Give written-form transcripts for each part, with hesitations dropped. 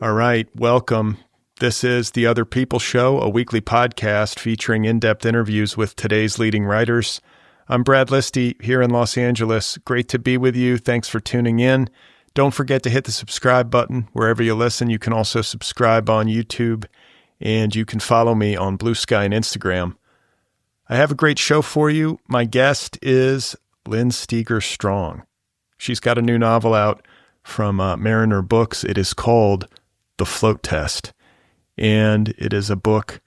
All right, welcome. This is the Otherppl Show, a weekly podcast featuring in-depth interviews with today's leading writers. I'm Brad Listi here in Los Angeles. Great to be with you. Thanks for tuning in. Don't forget to hit the subscribe button wherever you listen. You can also subscribe on YouTube, and you can follow me on Bluesky and Instagram. I have a great show for you. My guest is Lynn Steger Strong. She's got a new novel out from Mariner Books. It is called The Float Test, and it is a book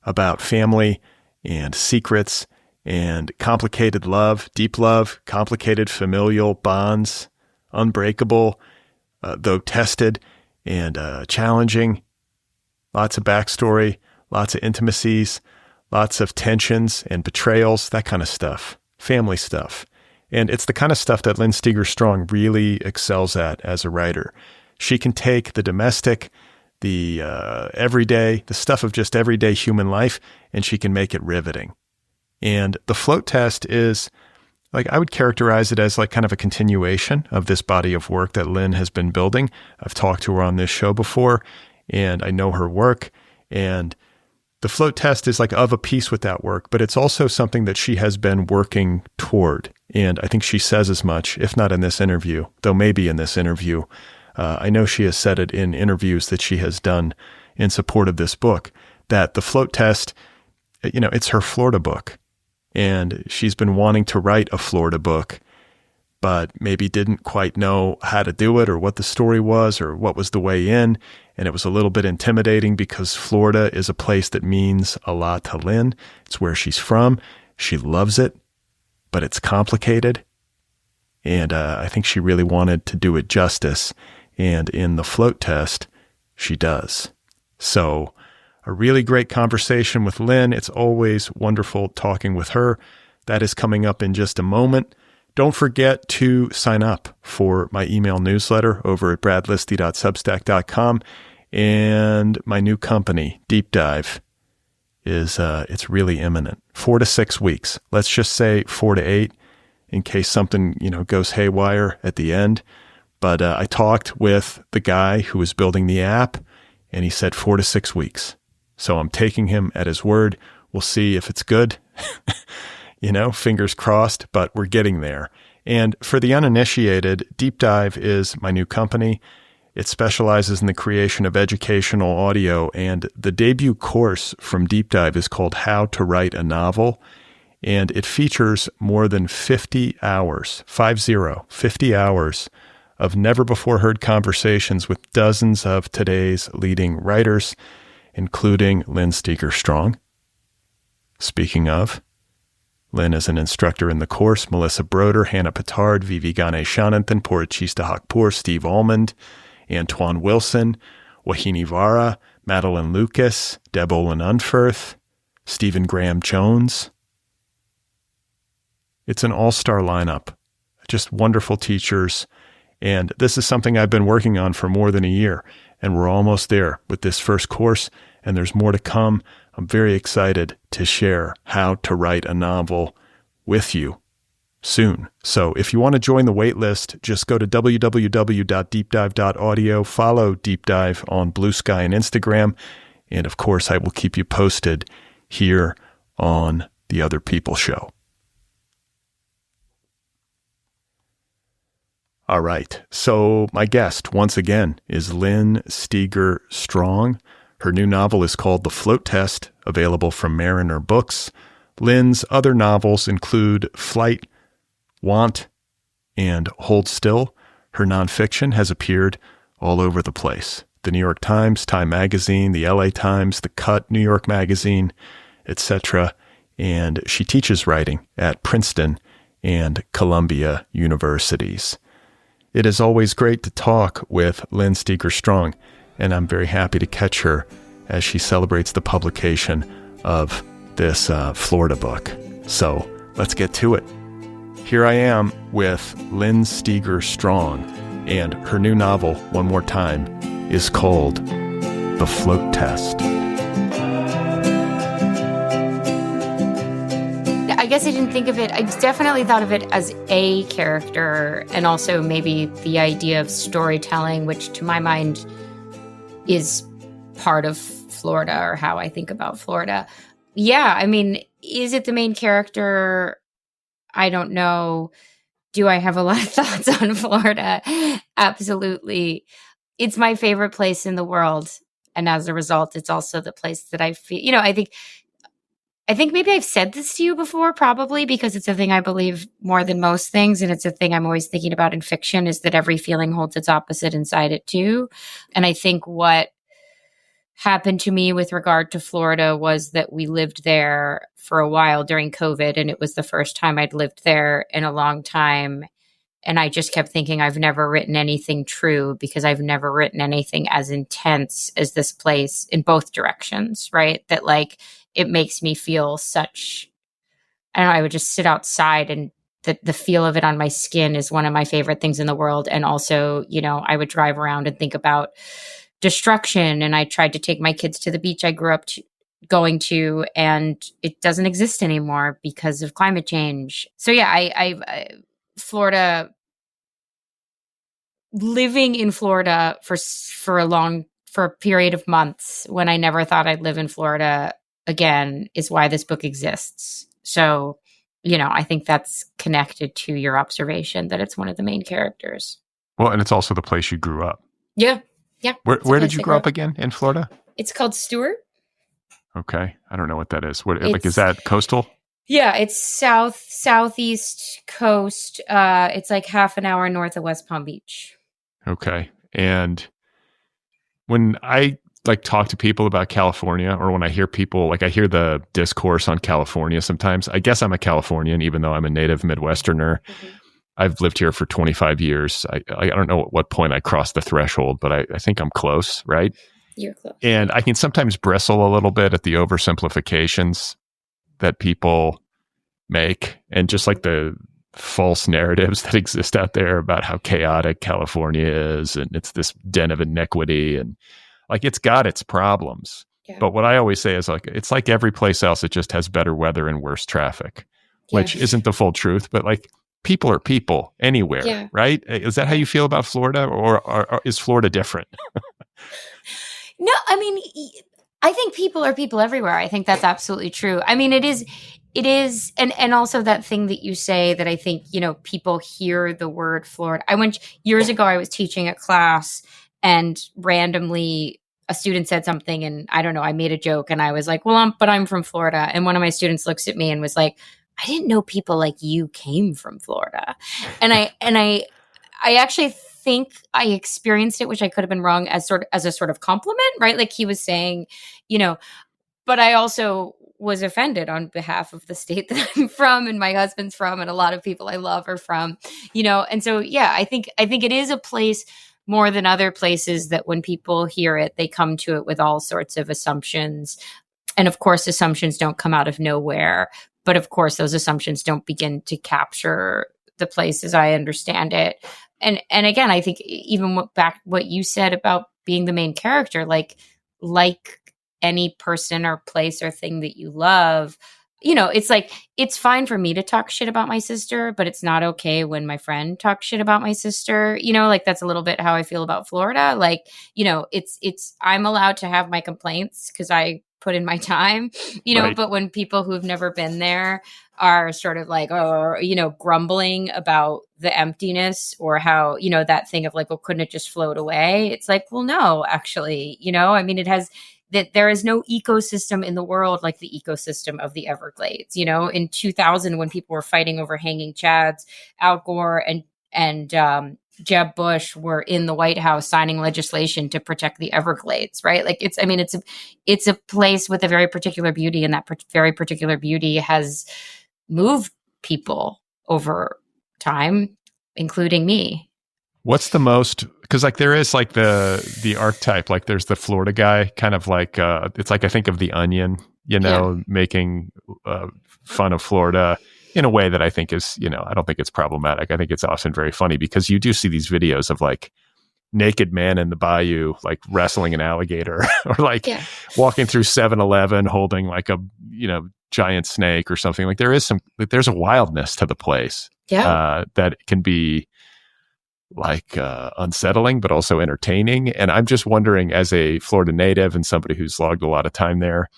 about family and secrets and complicated love, deep love, complicated familial bonds, unbreakable, though tested and challenging. Lots of backstory, lots of intimacies, lots of tensions and betrayals, that kind of stuff, family stuff. And it's the kind of stuff that Lynn Steger Strong really excels at as a writer. She can take the domestic, the everyday, the stuff of just everyday human life, and she can make it riveting. And The Float Test is, like, I would characterize it as like kind of a continuation of this body of work that Lynn has been building. I've talked to her on this show before, and I know her work. And The Float Test is like of a piece with that work, but it's also something that she has been working toward. And I think she says as much, if not in this interview, though maybe in this interview. I know she has said it in interviews that she has done in support of this book, that The Float Test, you know, it's her Florida book. And she's been wanting to write a Florida book, but maybe didn't quite know how to do it or what the story was or what was the way in. And it was a little bit intimidating because Florida is a place that means a lot to Lynn. It's where she's from. She loves it, but it's complicated. And I think she really wanted to do it justice. And in The Float Test, she does. So a really great conversation with Lynn. It's always wonderful talking with her. That is coming up in just a moment. Don't forget to sign up for my email newsletter over at bradlisti.substack.com. And my new company, Deep Dive, is it's really imminent. 4 to 6 weeks. Let's just say 4 to 8 in case something, goes haywire at the end. But I talked with the guy who was building the app, and he said 4 to 6 weeks. So I'm taking him at his word. We'll see if it's good. Fingers crossed, but we're getting there. And for the uninitiated, Deep Dive is my new company. It specializes in the creation of educational audio, and the debut course from Deep Dive is called How to Write a Novel, and it features more than 50 hours, 50 hours of never-before-heard conversations with dozens of today's leading writers, including Lynn Steger Strong. Speaking of, Lynn is an instructor in the course. Melissa Broder, Hannah Petard, Vivi Ganeshananthan, Purachista Hakpur, Steve Almond, Antoine Wilson, Wahini Vara, Madeline Lucas, Deb Olin Unferth, Stephen Graham Jones. It's an all-star lineup, just wonderful teachers. And this is something I've been working on for more than a year, and we're almost there with this first course, and there's more to come. I'm very excited to share how to write a novel with you soon. So if you want to join the wait list, just go to www.deepdive.audio, follow Deep Dive on Bluesky and Instagram, and of course I will keep you posted here on the Otherppl Show. All right, so my guest, once again, is Lynn Steger Strong. Her new novel is called The Float Test, available from Mariner Books. Lynn's other novels include Flight, Want, and Hold Still. Her nonfiction has appeared all over the place. The New York Times, Time Magazine, the LA Times, The Cut, New York Magazine, etc. And she teaches writing at Princeton and Columbia Universities. It is always great to talk with Lynn Steger Strong, and I'm very happy to catch her as she celebrates the publication of this Florida book. So let's get to it. Here I am with Lynn Steger Strong, and her new novel, one more time, is called The Float Test. guess I didn't think of it. I definitely thought of it as a character, and also maybe the idea of storytelling, which to my mind is part of Florida, or how I think about Florida. Yeah, I mean, is it the main character? I don't know. Do I have a lot of thoughts on Florida? Absolutely. It's my favorite place in the world. And as a result, it's also the place that I feel, I think maybe I've said this to you before, probably because it's a thing I believe more than most things. And it's a thing I'm always thinking about in fiction, is that every feeling holds its opposite inside it too. And I think what happened to me with regard to Florida was that we lived there for a while during COVID, and it was the first time I'd lived there in a long time. And I just kept thinking, I've never written anything true, because I've never written anything as intense as this place in both directions, right? That like, it makes me feel such, I don't know, I would just sit outside, and the feel of it on my skin is one of my favorite things in the world. And also, I would drive around and think about destruction. And I tried to take my kids to the beach I grew up going to, and it doesn't exist anymore because of climate change. So yeah, I Florida, living in Florida for a period of months when I never thought I'd live in Florida again, is why this book exists. So, I think that's connected to your observation that it's one of the main characters. Well, and it's also the place you grew up. Yeah. Yeah. Where did you grow up again in Florida? It's called Stewart. Okay. I don't know what that is. Is that coastal? Yeah, it's southeast coast. It's like half an hour north of West Palm Beach. Okay. And when I talk to people about California, or when I hear people, I hear the discourse on California sometimes. I guess I'm a Californian, even though I'm a native Midwesterner. Mm-hmm. I've lived here for 25 years. I don't know at what point I crossed the threshold, but I think I'm close, right? You're close. And I can sometimes bristle a little bit at the oversimplifications that people make, and just like the false narratives that exist out there about how chaotic California is, and it's this den of iniquity, and it's got its problems. Yeah. But what I always say is it's like every place else, it just has better weather and worse traffic, which isn't the full truth, but people are people anywhere, right? Is that how you feel about Florida, or is Florida different? No, I mean, I think people are people everywhere. I think that's absolutely true. I mean, it is, and also that thing that you say that I think, people hear the word Florida. Years ago, I was teaching a class, and randomly a student said something, and I don't know, I made a joke, and I was like, well, I'm from Florida. And one of my students looks at me and was like, I didn't know people like you came from Florida. And I actually think I experienced it, which I could have been wrong, as a sort of compliment, right? Like he was saying, but I also was offended on behalf of the state that I'm from, and my husband's from, and a lot of people I love are from, and so, yeah, I think it is a place more than other places that when people hear it, they come to it with all sorts of assumptions. And of course, assumptions don't come out of nowhere. But of course, those assumptions don't begin to capture the place as I understand it. And again, I think even what you said about being the main character, like any person or place or thing that you love, it's fine for me to talk shit about my sister, but it's not okay when my friend talks shit about my sister. That's a little bit how I feel about Florida. I'm allowed to have my complaints because I put in my time, right. But when people who've never been there are sort of grumbling about the emptiness, or how, that thing of well, couldn't it just float away? It's well, no, actually, I mean, it has that there is no ecosystem in the world like the ecosystem of the Everglades. In 2000, when people were fighting over hanging chads, Al Gore and Jeb Bush were in the White House signing legislation to protect the Everglades, right? It's a place with a very particular beauty, and that very particular beauty has moved people over time, including me. What's the most, because there is the archetype, there's the Florida guy, kind of it's I think of The Onion, making fun of Florida in a way that I think is, I don't think it's problematic. I think it's often very funny, because you do see these videos of naked man in the bayou, wrestling an alligator, or walking through 7-Eleven holding a giant snake or something. Like there's a wildness to the place that can be like unsettling, but also entertaining. And I'm just wondering, as a Florida native and somebody who's logged a lot of time there,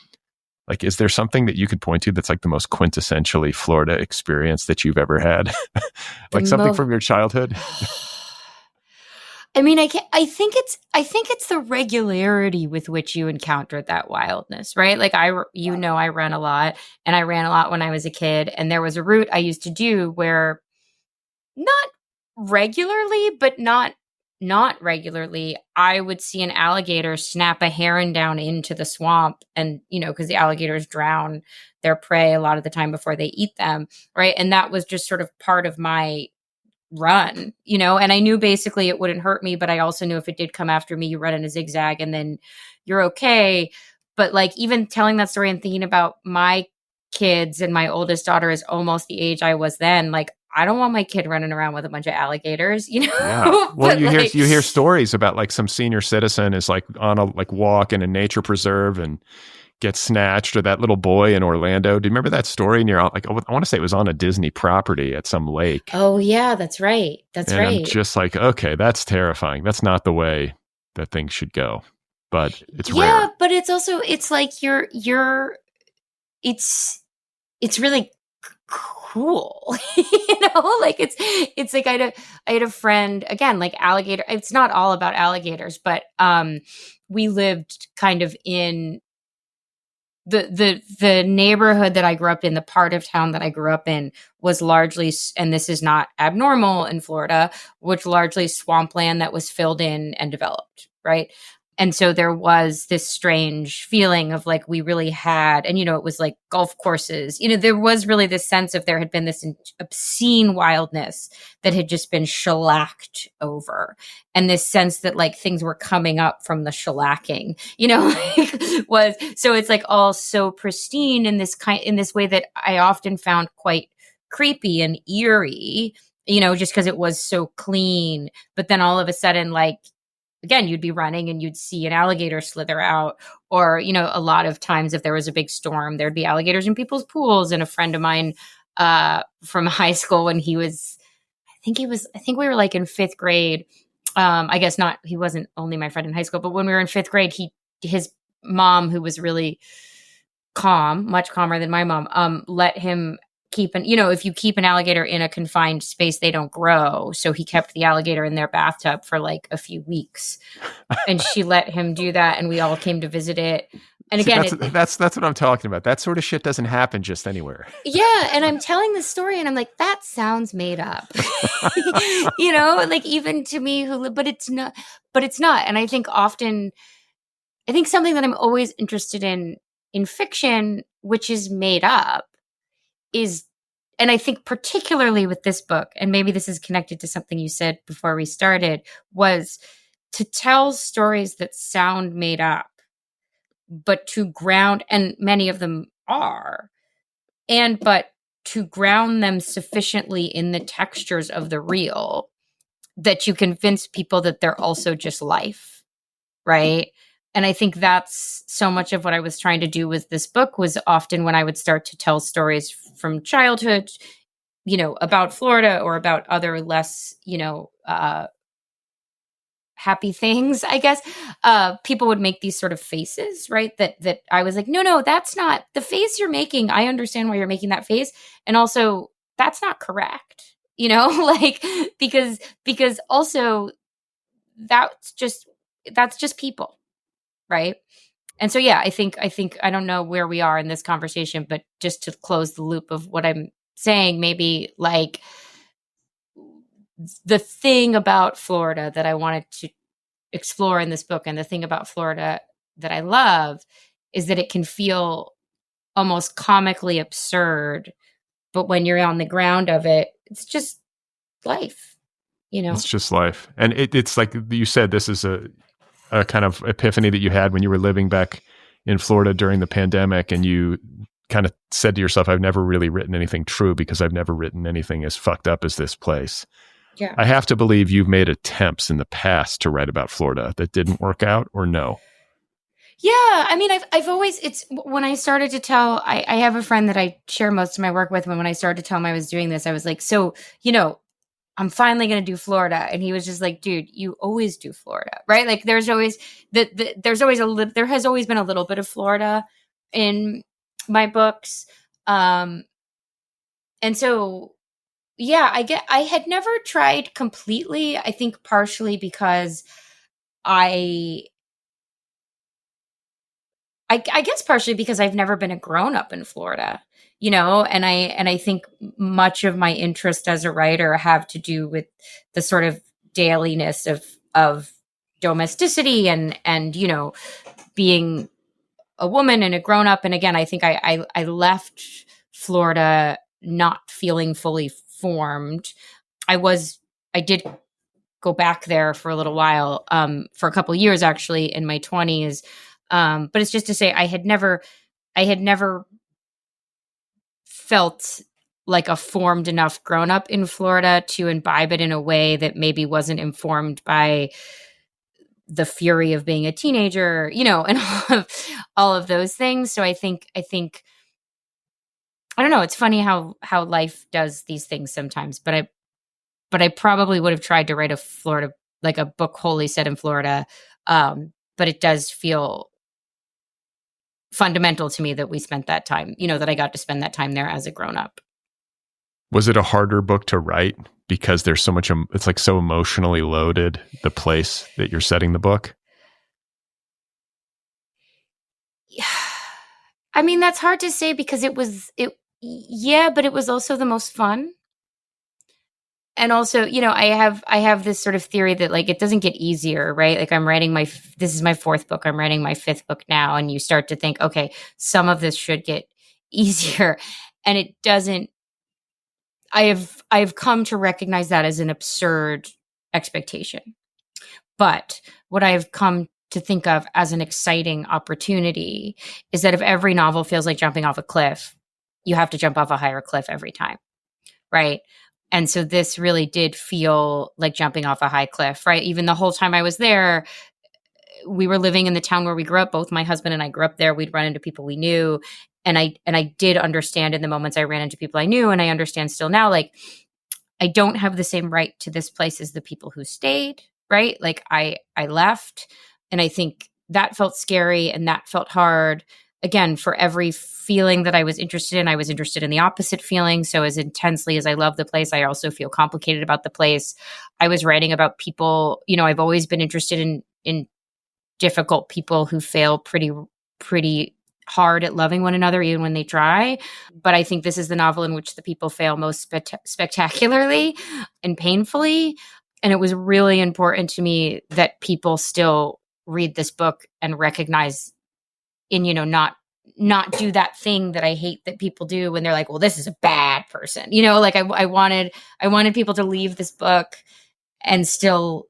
like, is there something that you could point to that's like the most quintessentially Florida experience that you've ever had? Like something from your childhood? I mean, I think it's the regularity with which you encountered that wildness, right? Like I run a lot, and I ran a lot when I was a kid, and there was a route I used to do where not regularly, but not regularly, I would see an alligator snap a heron down into the swamp, and because the alligators drown their prey a lot of the time before they eat them, right? And that was just sort of part of my run, and I knew basically it wouldn't hurt me, but I also knew if it did come after me, you run in a zigzag and then you're okay. But like, even telling that story and thinking about my kids, and my oldest daughter is almost the age I was then, like, I don't want my kid running around with a bunch of alligators, Yeah. Well, you hear stories about like some senior citizen is like on a like walk in a nature preserve and gets snatched, or that little boy in Orlando. Do you remember that story? And you're like, I want to say it was on a Disney property at some lake. Oh yeah, that's right. That's and right. I'm just like, okay, that's terrifying. That's not the way that things should go. But it's rare. Yeah, but it's also, it's like it's really cool. Like it's like I had a friend, again, like alligator. It's not all about alligators, but we lived kind of in the neighborhood that I grew up in. The part of town that I grew up in was largely, and this is not abnormal in Florida, which largely swampland that was filled in and developed, right? And so there was this strange feeling of like, we really had, and it was like golf courses, there was really this sense of there had been this obscene wildness that had just been shellacked over. And this sense that like things were coming up from the shellacking, so it's like all so pristine in this way that I often found quite creepy and eerie, just because it was so clean. But then all of a sudden, like, again, you'd be running and you'd see an alligator slither out, or, a lot of times if there was a big storm, there'd be alligators in people's pools. And a friend of mine from high school, when he think we were like in fifth grade. I guess not, he wasn't only my friend in high school, but when we were in fifth grade, his mom, who was really calm, much calmer than my mom, let him keep if you keep an alligator in a confined space, they don't grow. So he kept the alligator in their bathtub for like a few weeks, and she let him do that. And we all came to visit it. And again, that's what I'm talking about. That sort of shit doesn't happen just anywhere. Yeah. And I'm telling this story and I'm like, that sounds made up, like even to me but it's not. And I think something that I'm always interested in fiction, which is made up, is, and I think particularly with this book, and maybe this is connected to something you said before we started, was to tell stories that sound made up, but to ground, and many of them are, but to ground them sufficiently in the textures of the real that you convince people that they're also just life, right? And I think that's so much of what I was trying to do with this book, was often when I would start to tell stories from childhood, about Florida or about other less, happy things, I guess, people would make these sort of faces, right? That I was like, no, that's not the face you're making. I understand why you're making that face. And also that's not correct, like, because also that's just people. Right. And so, yeah, I think, I don't know where we are in this conversation, but just to close the loop of what I'm saying, maybe like the thing about Florida that I wanted to explore in this book, and the thing about Florida that I love, is that it can feel almost comically absurd, but when you're on the ground of it, it's just life, It's just life. And it's like you said, this is a kind of epiphany that you had when you were living back in Florida during the pandemic, and you kind of said to yourself, I've never really written anything true because I've never written anything as fucked up as this place. Yeah. I have to believe you've made attempts in the past to write about Florida that didn't work out, or no? Yeah, I mean, I've always, it's when I started to tell, I have a friend that I share most of my work with. When I started to tell him I was doing this, I was like, so, I'm finally going to do Florida. And he was just like, dude, you always do Florida, right? Like there's always, there has always been a little bit of Florida in my books. And so, yeah, I had never tried completely, I think partially because I guess partially because I've never been a grown up in Florida, and I think much of my interest as a writer have to do with the sort of dailiness of domesticity and being a woman and a grown up. And again, I think I left Florida not feeling fully formed. I did go back there for a little while, for a couple of years actually in my 20s. But it's just to say I had never felt like a formed enough grown up in Florida to imbibe it in a way that maybe wasn't informed by the fury of being a teenager, and all of those things. So I think I don't know. It's funny how life does these things sometimes, but I probably would have tried to write a Florida, like a book wholly set in Florida. But it does feel fundamental to me that we spent that time, that I got to spend that time there as a grown up. Was it a harder book to write because there's so much, it's like so emotionally loaded, the place that you're setting the book? Yeah. I mean, that's hard to say because yeah, but it was also the most fun. And also, I have this sort of theory that like, it doesn't get easier, right? Like I'm writing this is my fourth book. I'm writing my fifth book now. And you start to think, okay, some of this should get easier. And it doesn't. I've come to recognize that as an absurd expectation. But what I've come to think of as an exciting opportunity is that if every novel feels like jumping off a cliff, you have to jump off a higher cliff every time, right? And so this really did feel like jumping off a high cliff, right? Even the whole time I was there, we were living in the town where we grew up. Both my husband and I grew up there. We'd run into people we knew. And I did understand in the moments I ran into people I knew, and I understand still now, like, I don't have the same right to this place as the people who stayed, right? Like I left, and I think that felt scary and that felt hard. Again, for every feeling that I was interested in the opposite feeling. So as intensely as I love the place, I also feel complicated about the place. I was writing about people, I've always been interested in difficult people who fail pretty hard at loving one another, even when they try. But I think this is the novel in which the people fail most spectacularly and painfully. And it was really important to me that people still read this book and recognize not do that thing that I hate that people do when they're like, well, this is a bad person. Like I wanted people to leave this book and still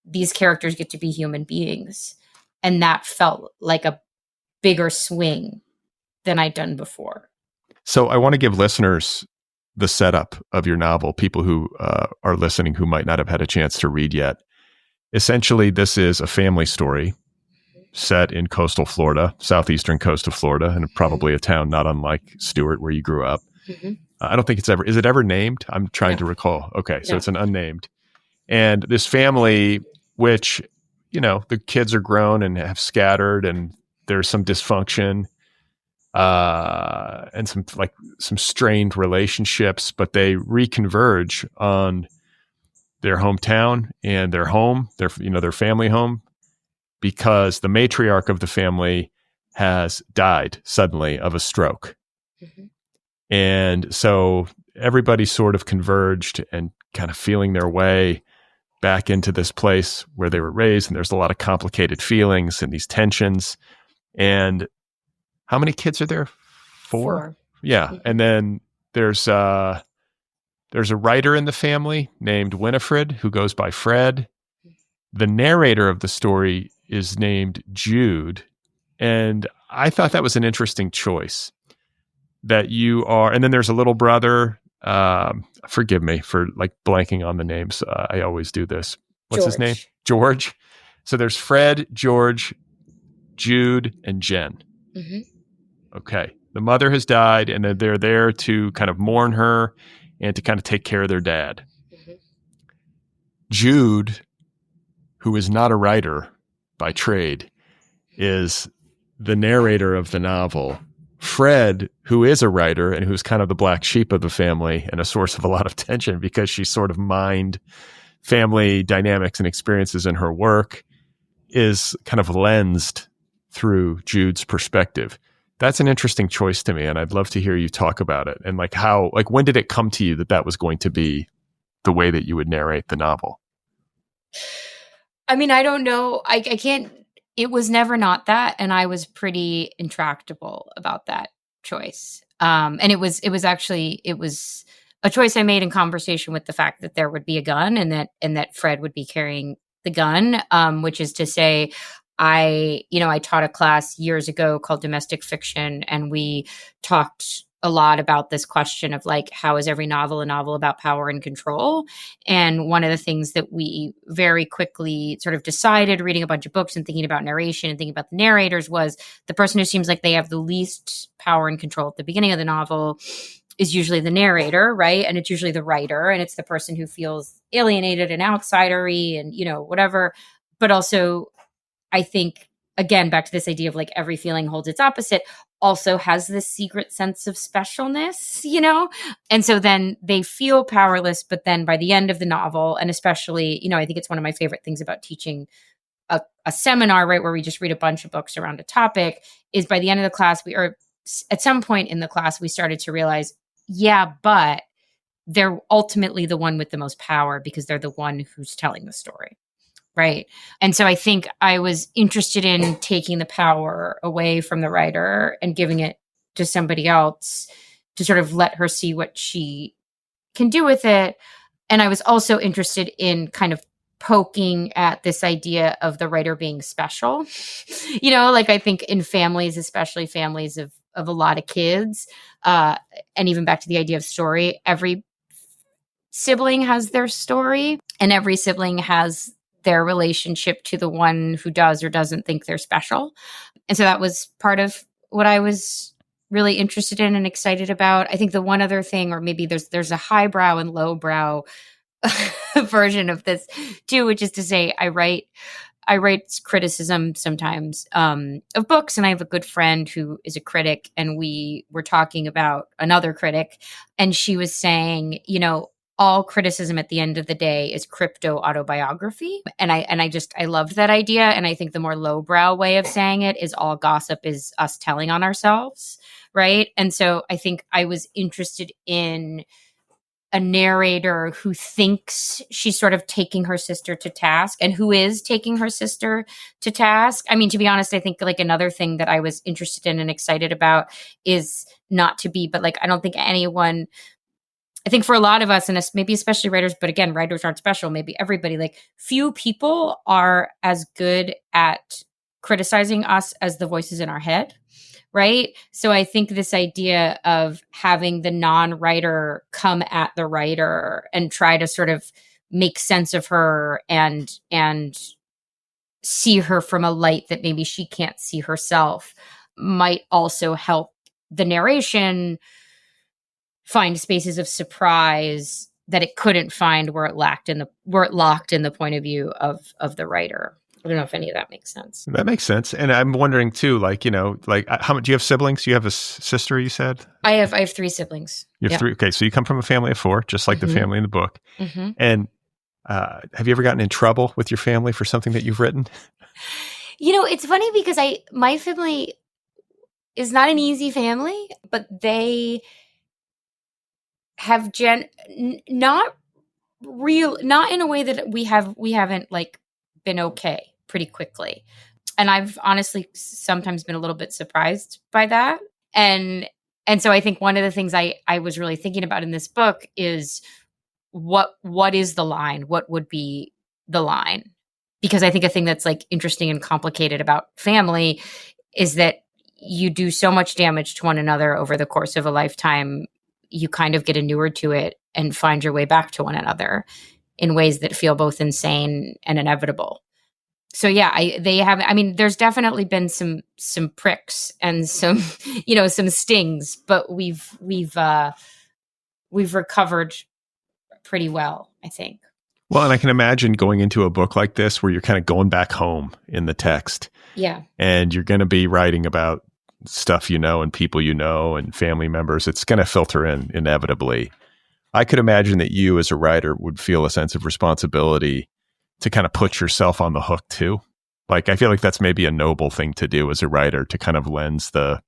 these characters get to be human beings. And that felt like a bigger swing than I'd done before. So I want to give listeners the setup of your novel, people who are listening who might not have had a chance to read yet. Essentially, this is a family story set in coastal Florida, southeastern coast of Florida, and probably a town not unlike Stewart, where you grew up. Mm-hmm. I don't think is it ever named? I'm trying to recall. Okay, so it's an unnamed. And this family, which, the kids are grown and have scattered, and there's some dysfunction and some strained relationships, but they reconverge on their hometown and their home, their family home, because the matriarch of the family has died suddenly of a stroke. Mm-hmm. And so everybody sort of converged and kind of feeling their way back into this place where they were raised. And there's a lot of complicated feelings and these tensions. And how many kids are there? Four. Yeah. Mm-hmm. And then there's a writer in the family named Winifred, who goes by Fred. The narrator of the story is named Jude. And I thought that was an interesting choice that you are. And then there's a little brother. Forgive me for like blanking on the names. I always do this. What's his name? George. So there's Fred, George, Jude and Jen. Mm-hmm. Okay. The mother has died, and they're there to kind of mourn her and to kind of take care of their dad. Mm-hmm. Jude, who is not a writer by trade, is the narrator of the novel. Fred, who is a writer and who's kind of the black sheep of the family and a source of a lot of tension because she sort of mined family dynamics and experiences in her work, is kind of lensed through Jude's perspective. That's an interesting choice to me, and I'd love to hear you talk about it. And when did it come to you that that was going to be the way that you would narrate the novel? I mean, I don't know. I can't. It was never not that, and I was pretty intractable about that choice. And it was a choice I made in conversation with the fact that there would be a gun, and that Fred would be carrying the gun, which is to say, I taught a class years ago called Domestic Fiction, and we talked a lot about this question of like, how is every novel a novel about power and control? And one of the things that we very quickly sort of decided, reading a bunch of books and thinking about narration and thinking about the narrators, was the person who seems like they have the least power and control at the beginning of the novel is usually the narrator, right? And it's usually the writer, and it's the person who feels alienated and outsidery and, whatever. But also, I think, again, back to this idea of like every feeling holds its opposite, also has this secret sense of specialness, And so then they feel powerless, but then by the end of the novel, and especially, I think it's one of my favorite things about teaching a seminar, right, where we just read a bunch of books around a topic, is by the end of the class, at some point in the class, we started to realize, yeah, but they're ultimately the one with the most power because they're the one who's telling the story. Right. And so I think I was interested in taking the power away from the writer and giving it to somebody else to sort of let her see what she can do with it. And I was also interested in kind of poking at this idea of the writer being special. Like I think in families, especially families of a lot of kids, and even back to the idea of story, every sibling has their story, and every sibling has their relationship to the one who does or doesn't think they're special. And so that was part of what I was really interested in and excited about. I think the one other thing, or maybe there's a highbrow and lowbrow version of this too, which is to say I write criticism sometimes of books, and I have a good friend who is a critic, and we were talking about another critic, and she was saying, all criticism at the end of the day is crypto autobiography. And I loved that idea. And I think the more lowbrow way of saying it is all gossip is us telling on ourselves. Right. And so I think I was interested in a narrator who thinks she's sort of taking her sister to task, and who is taking her sister to task. I mean, to be honest, I think like another thing that I was interested in and excited about is not to be, but like, I don't think anyone, I think for a lot of us, and maybe especially writers, but again, writers aren't special, maybe everybody, like few people are as good at criticizing us as the voices in our head, right? So I think this idea of having the non-writer come at the writer and try to sort of make sense of her and see her from a light that maybe she can't see herself might also help the narration find spaces of surprise that it couldn't find where it locked in the point of view of the writer. I don't know if any of that makes sense. That makes sense. And I'm wondering too, how much do you have siblings? You have a sister, you said? I have 3 siblings. You have 3. Okay. So you come from a family of 4, just like the family in the book. Mm-hmm. And have you ever gotten in trouble with your family for something that you've written? It's funny because my family is not an easy family, but they have not in a way that we haven't like been okay pretty quickly. And I've honestly sometimes been a little bit surprised by that. And so I think one of the things I was really thinking about in this book is what is the line? What would be the line? Because I think a thing that's like interesting and complicated about family is that you do so much damage to one another over the course of a lifetime. You kind of get inured to it and find your way back to one another in ways that feel both insane and inevitable. So yeah, there's definitely been some pricks and some, some stings, but we've recovered pretty well, I think. Well, and I can imagine going into a book like this where you're kind of going back home in the text. Yeah. And you're going to be writing about stuff and people and family members. It's going to filter in inevitably. I could imagine that you as a writer would feel a sense of responsibility to kind of put yourself on the hook too. Like, I feel like that's maybe a noble thing to do as a writer, to kind of lens the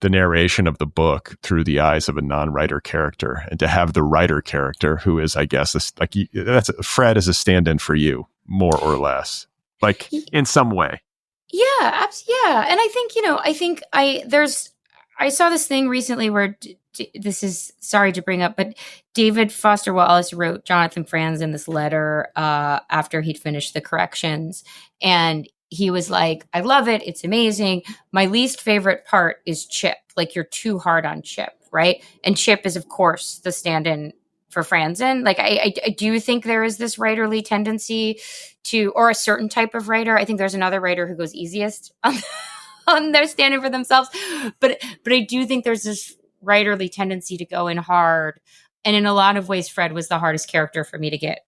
narration of the book through the eyes of a non-writer character, and to have the writer character who is, I guess, Fred is a stand-in for you, more or less, like in some way. Yeah, yeah. And I think I saw this thing recently where this is, sorry to bring up, but David Foster Wallace wrote Jonathan Franzen this letter after he'd finished the corrections. And he was like, I love it. It's amazing. My least favorite part is Chip. Like, you're too hard on Chip, right? And Chip is, of course, the stand-in for Franzen. Like, I do think there is this writerly tendency to, or a certain type of writer. I think there's another writer who goes easiest on their stand-in for themselves. But I do think there's this writerly tendency to go in hard. And in a lot of ways, Fred was the hardest character for me to get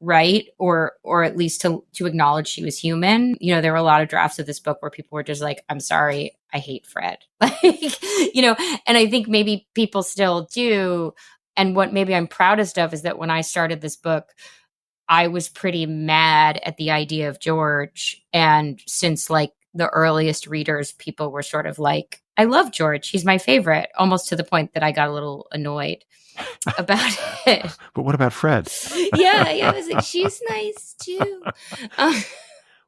right, or at least to acknowledge she was human. There were a lot of drafts of this book where people were just like, I'm sorry, I hate Fred. Like, and I think maybe people still do. And what maybe I'm proudest of is that when I started this book, I was pretty mad at the idea of George. And since like the earliest readers, people were sort of like, I love George. He's my favorite, almost to the point that I got a little annoyed about it. But what about Fred? Yeah. I was like, she's nice too.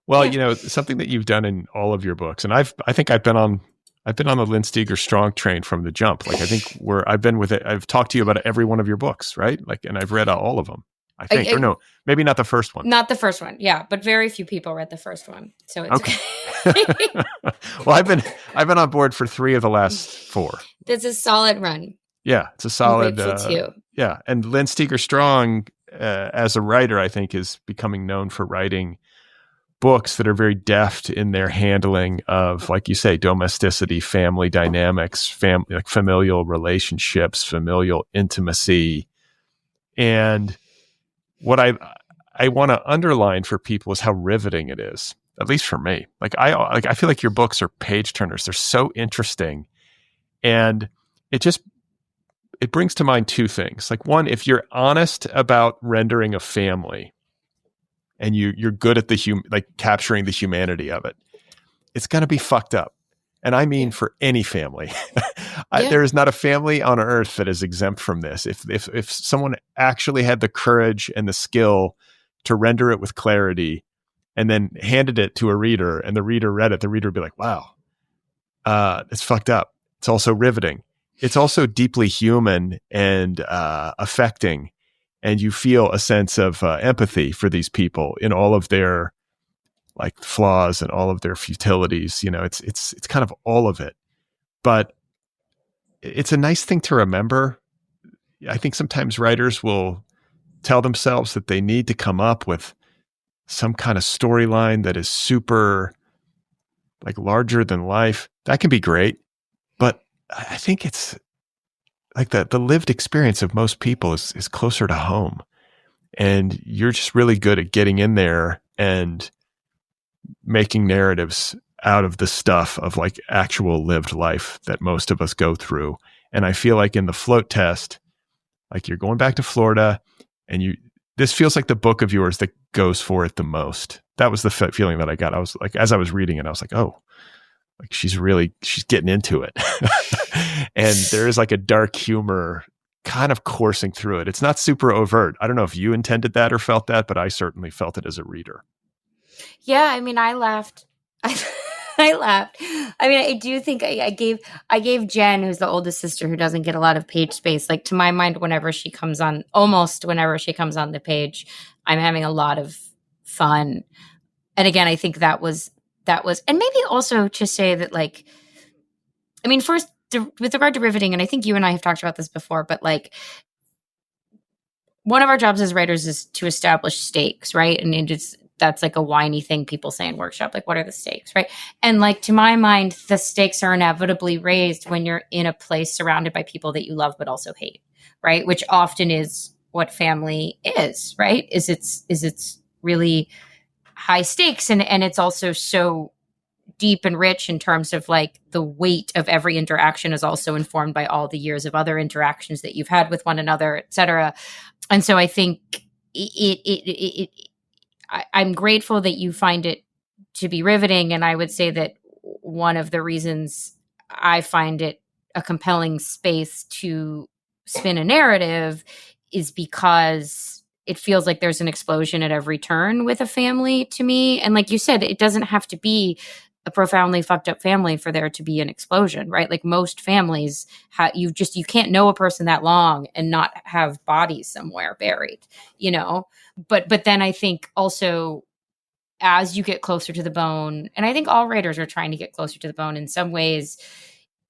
Well, yeah. Something that you've done in all of your books, and I think I've been on the Lynn Steger Strong train from the jump. Like, I think I've been with it. I've talked to you about every one of your books, right? Like, and I've read all of them. I think, or no, maybe not the first one. Not the first one, yeah, but very few people read the first one, so it's okay. Well, I've been on board for 3 of the last 4. That's a solid run. Yeah, it's a solid. Too. Yeah, and Lynn Steger Strong, as a writer, I think is becoming known for writing books that are very deft in their handling of, like you say, domesticity, family dynamics, like familial relationships, familial intimacy, and what I want to underline for people is how riveting it is, at least for me. I feel like your books are page turners. They're so interesting, and it brings to mind 2 things. Like, one, if you're honest about rendering a family, and you're good at capturing the humanity of it, it's going to be fucked up. And I mean, for any family, there is not a family on earth that is exempt from this. If someone actually had the courage and the skill to render it with clarity, and then handed it to a reader, and the reader read it, the reader would be like, wow, it's fucked up. It's also riveting. It's also deeply human and affecting. And you feel a sense of empathy for these people in all of their like flaws and all of their futilities. It's kind of all of it, but it's a nice thing to remember. I think sometimes writers will tell themselves that they need to come up with some kind of storyline that is super like larger than life. That can be great, but I think it's like the lived experience of most people is closer to home. And you're just really good at getting in there and making narratives out of the stuff of like actual lived life that most of us go through. And I feel like in the float test, like you're going back to Florida, and this feels like the book of yours that goes for it the most. That was the feeling that I got. I was like, as I was reading it, I was like, oh, like she's getting into it. And there is like a dark humor kind of coursing through it. It's not super overt. I don't know if you intended that or felt that, but I certainly felt it as a reader. Yeah, I mean, I laughed. I laughed. I mean, I do think I gave Jen, who's the oldest sister who doesn't get a lot of page space, like, to my mind, almost whenever she comes on the page, I'm having a lot of fun. And again, I think that was, and maybe also to say that, like, I mean, first, with regard to riveting, and I think you and I have talked about this before, but like, one of our jobs as writers is to establish stakes, right? And it's that's like a whiny thing people say in workshop, like, what are the stakes, right? And like, to my mind, the stakes are inevitably raised when you're in a place surrounded by people that you love but also hate, right? Which often is what family is, right? Is it's really high stakes, and it's also so deep and rich in terms of like the weight of every interaction is also informed by all the years of other interactions that you've had with one another, et cetera. And so I think I'm grateful that you find it to be riveting. And I would say that one of the reasons I find it a compelling space to spin a narrative is because it feels like there's an explosion at every turn with a family to me. And like you said, it doesn't have to be a profoundly fucked up family for there to be an explosion, right? Like most families, you can't know a person that long and not have bodies somewhere buried, But then I think also, as you get closer to the bone, and I think all writers are trying to get closer to the bone in some ways,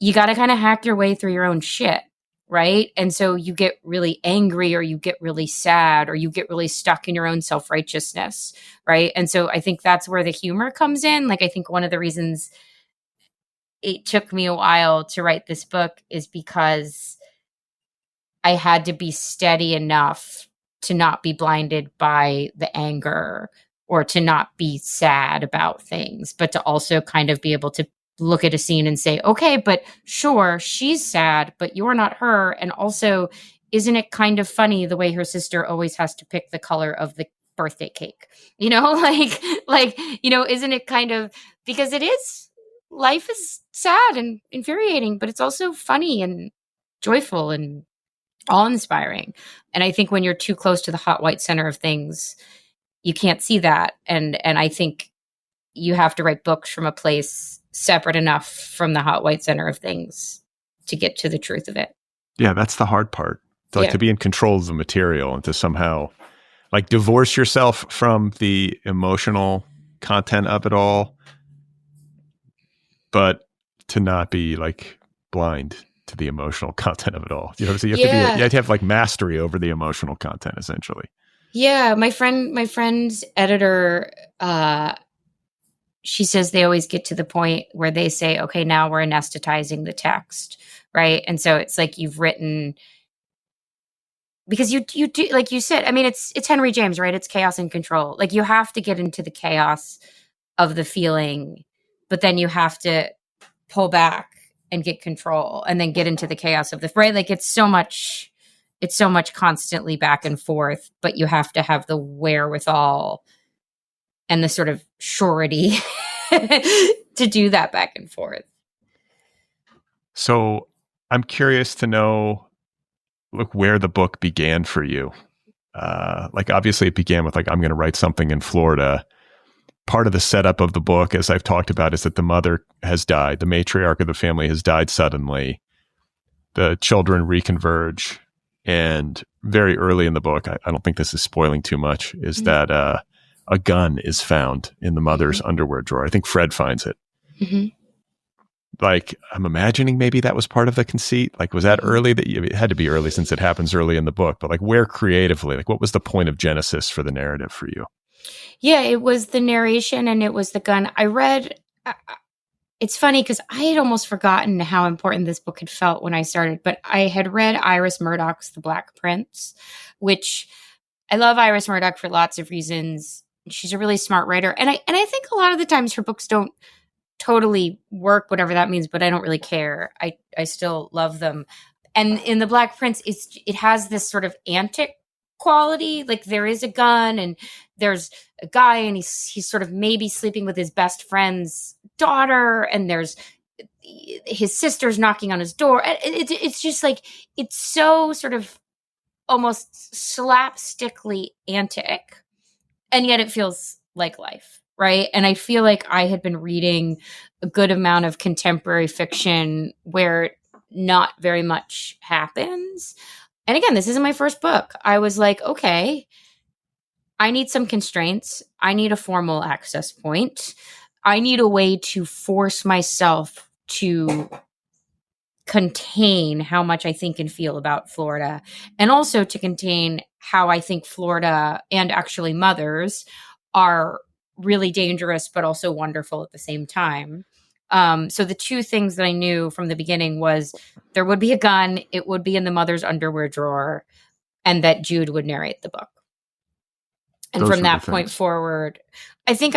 you got to kind of hack your way through your own shit, right? And so you get really angry, or you get really sad, or you get really stuck in your own self-righteousness, right? And so I think that's where the humor comes in. Like, I think one of the reasons it took me a while to write this book is because I had to be steady enough to not be blinded by the anger, or to not be sad about things, but to also kind of be able to look at a scene and say, okay, but sure, she's sad, but you're not her. And also, isn't it kind of funny the way her sister always has to pick the color of the birthday cake? Isn't it kind of, because life is sad and infuriating, but it's also funny and joyful and awe-inspiring. And I think when you're too close to the hot white center of things, you can't see that. And I think you have to write books from a place separate enough from the hot white center of things to get to the truth of it. Yeah, that's the hard part. To be in control of the material and to somehow like divorce yourself from the emotional content of it all, but to not be like blind to the emotional content of it all. So you have to have like mastery over the emotional content, essentially. Yeah, my friend's editor, she says they always get to the point where they say, okay, now we're anesthetizing the text, right? And so it's like you've written, because you do, like you said, I mean, it's Henry James, right? It's chaos and control. Like, you have to get into the chaos of the feeling, but then you have to pull back and get control, and then get into the chaos of the, right? Like, it's so much constantly back and forth, but you have to have the wherewithal and the sort of surety to do that back and forth. So I'm curious to know, look, where the book began for you. Like, obviously it began with like, I'm going to write something in Florida. Part of the setup of the book, as I've talked about, is that the mother has died. The matriarch of the family has died suddenly. The children reconverge. And very early in the book, I don't think this is spoiling too much, is that a gun is found in the mother's underwear drawer. I think Fred finds it. Mm-hmm. Like, I'm imagining maybe that was part of the conceit. Like, was that early? It had to be early since it happens early in the book. But like, where creatively, like, what was the point of genesis for the narrative for you? Yeah, it was the narration and it was the gun. I read, it's funny because I had almost forgotten how important this book had felt when I started, but I had read Iris Murdoch's The Black Prince, which I love Iris Murdoch for lots of reasons. She's a really smart writer. And I think a lot of the times her books don't totally work, whatever that means, but I don't really care. I still love them. And in The Black Prince, it has this sort of antic quality. Like, there is a gun and there's a guy and he's sort of maybe sleeping with his best friend's daughter, and there's his sister's knocking on his door. It's just like, it's so sort of almost slapstickly antic, and yet it feels like life, right? And I feel like I had been reading a good amount of contemporary fiction where not very much happens. And again, this isn't my first book. I was like, okay, I need some constraints. I need a formal access point. I need a way to force myself to contain how much I think and feel about Florida, and also to contain how I think Florida, and actually mothers, are really dangerous, but also wonderful at the same time. So the two things that I knew from the beginning was there would be a gun, it would be in the mother's underwear drawer, and that Jude would narrate the book. And from that point forward, I think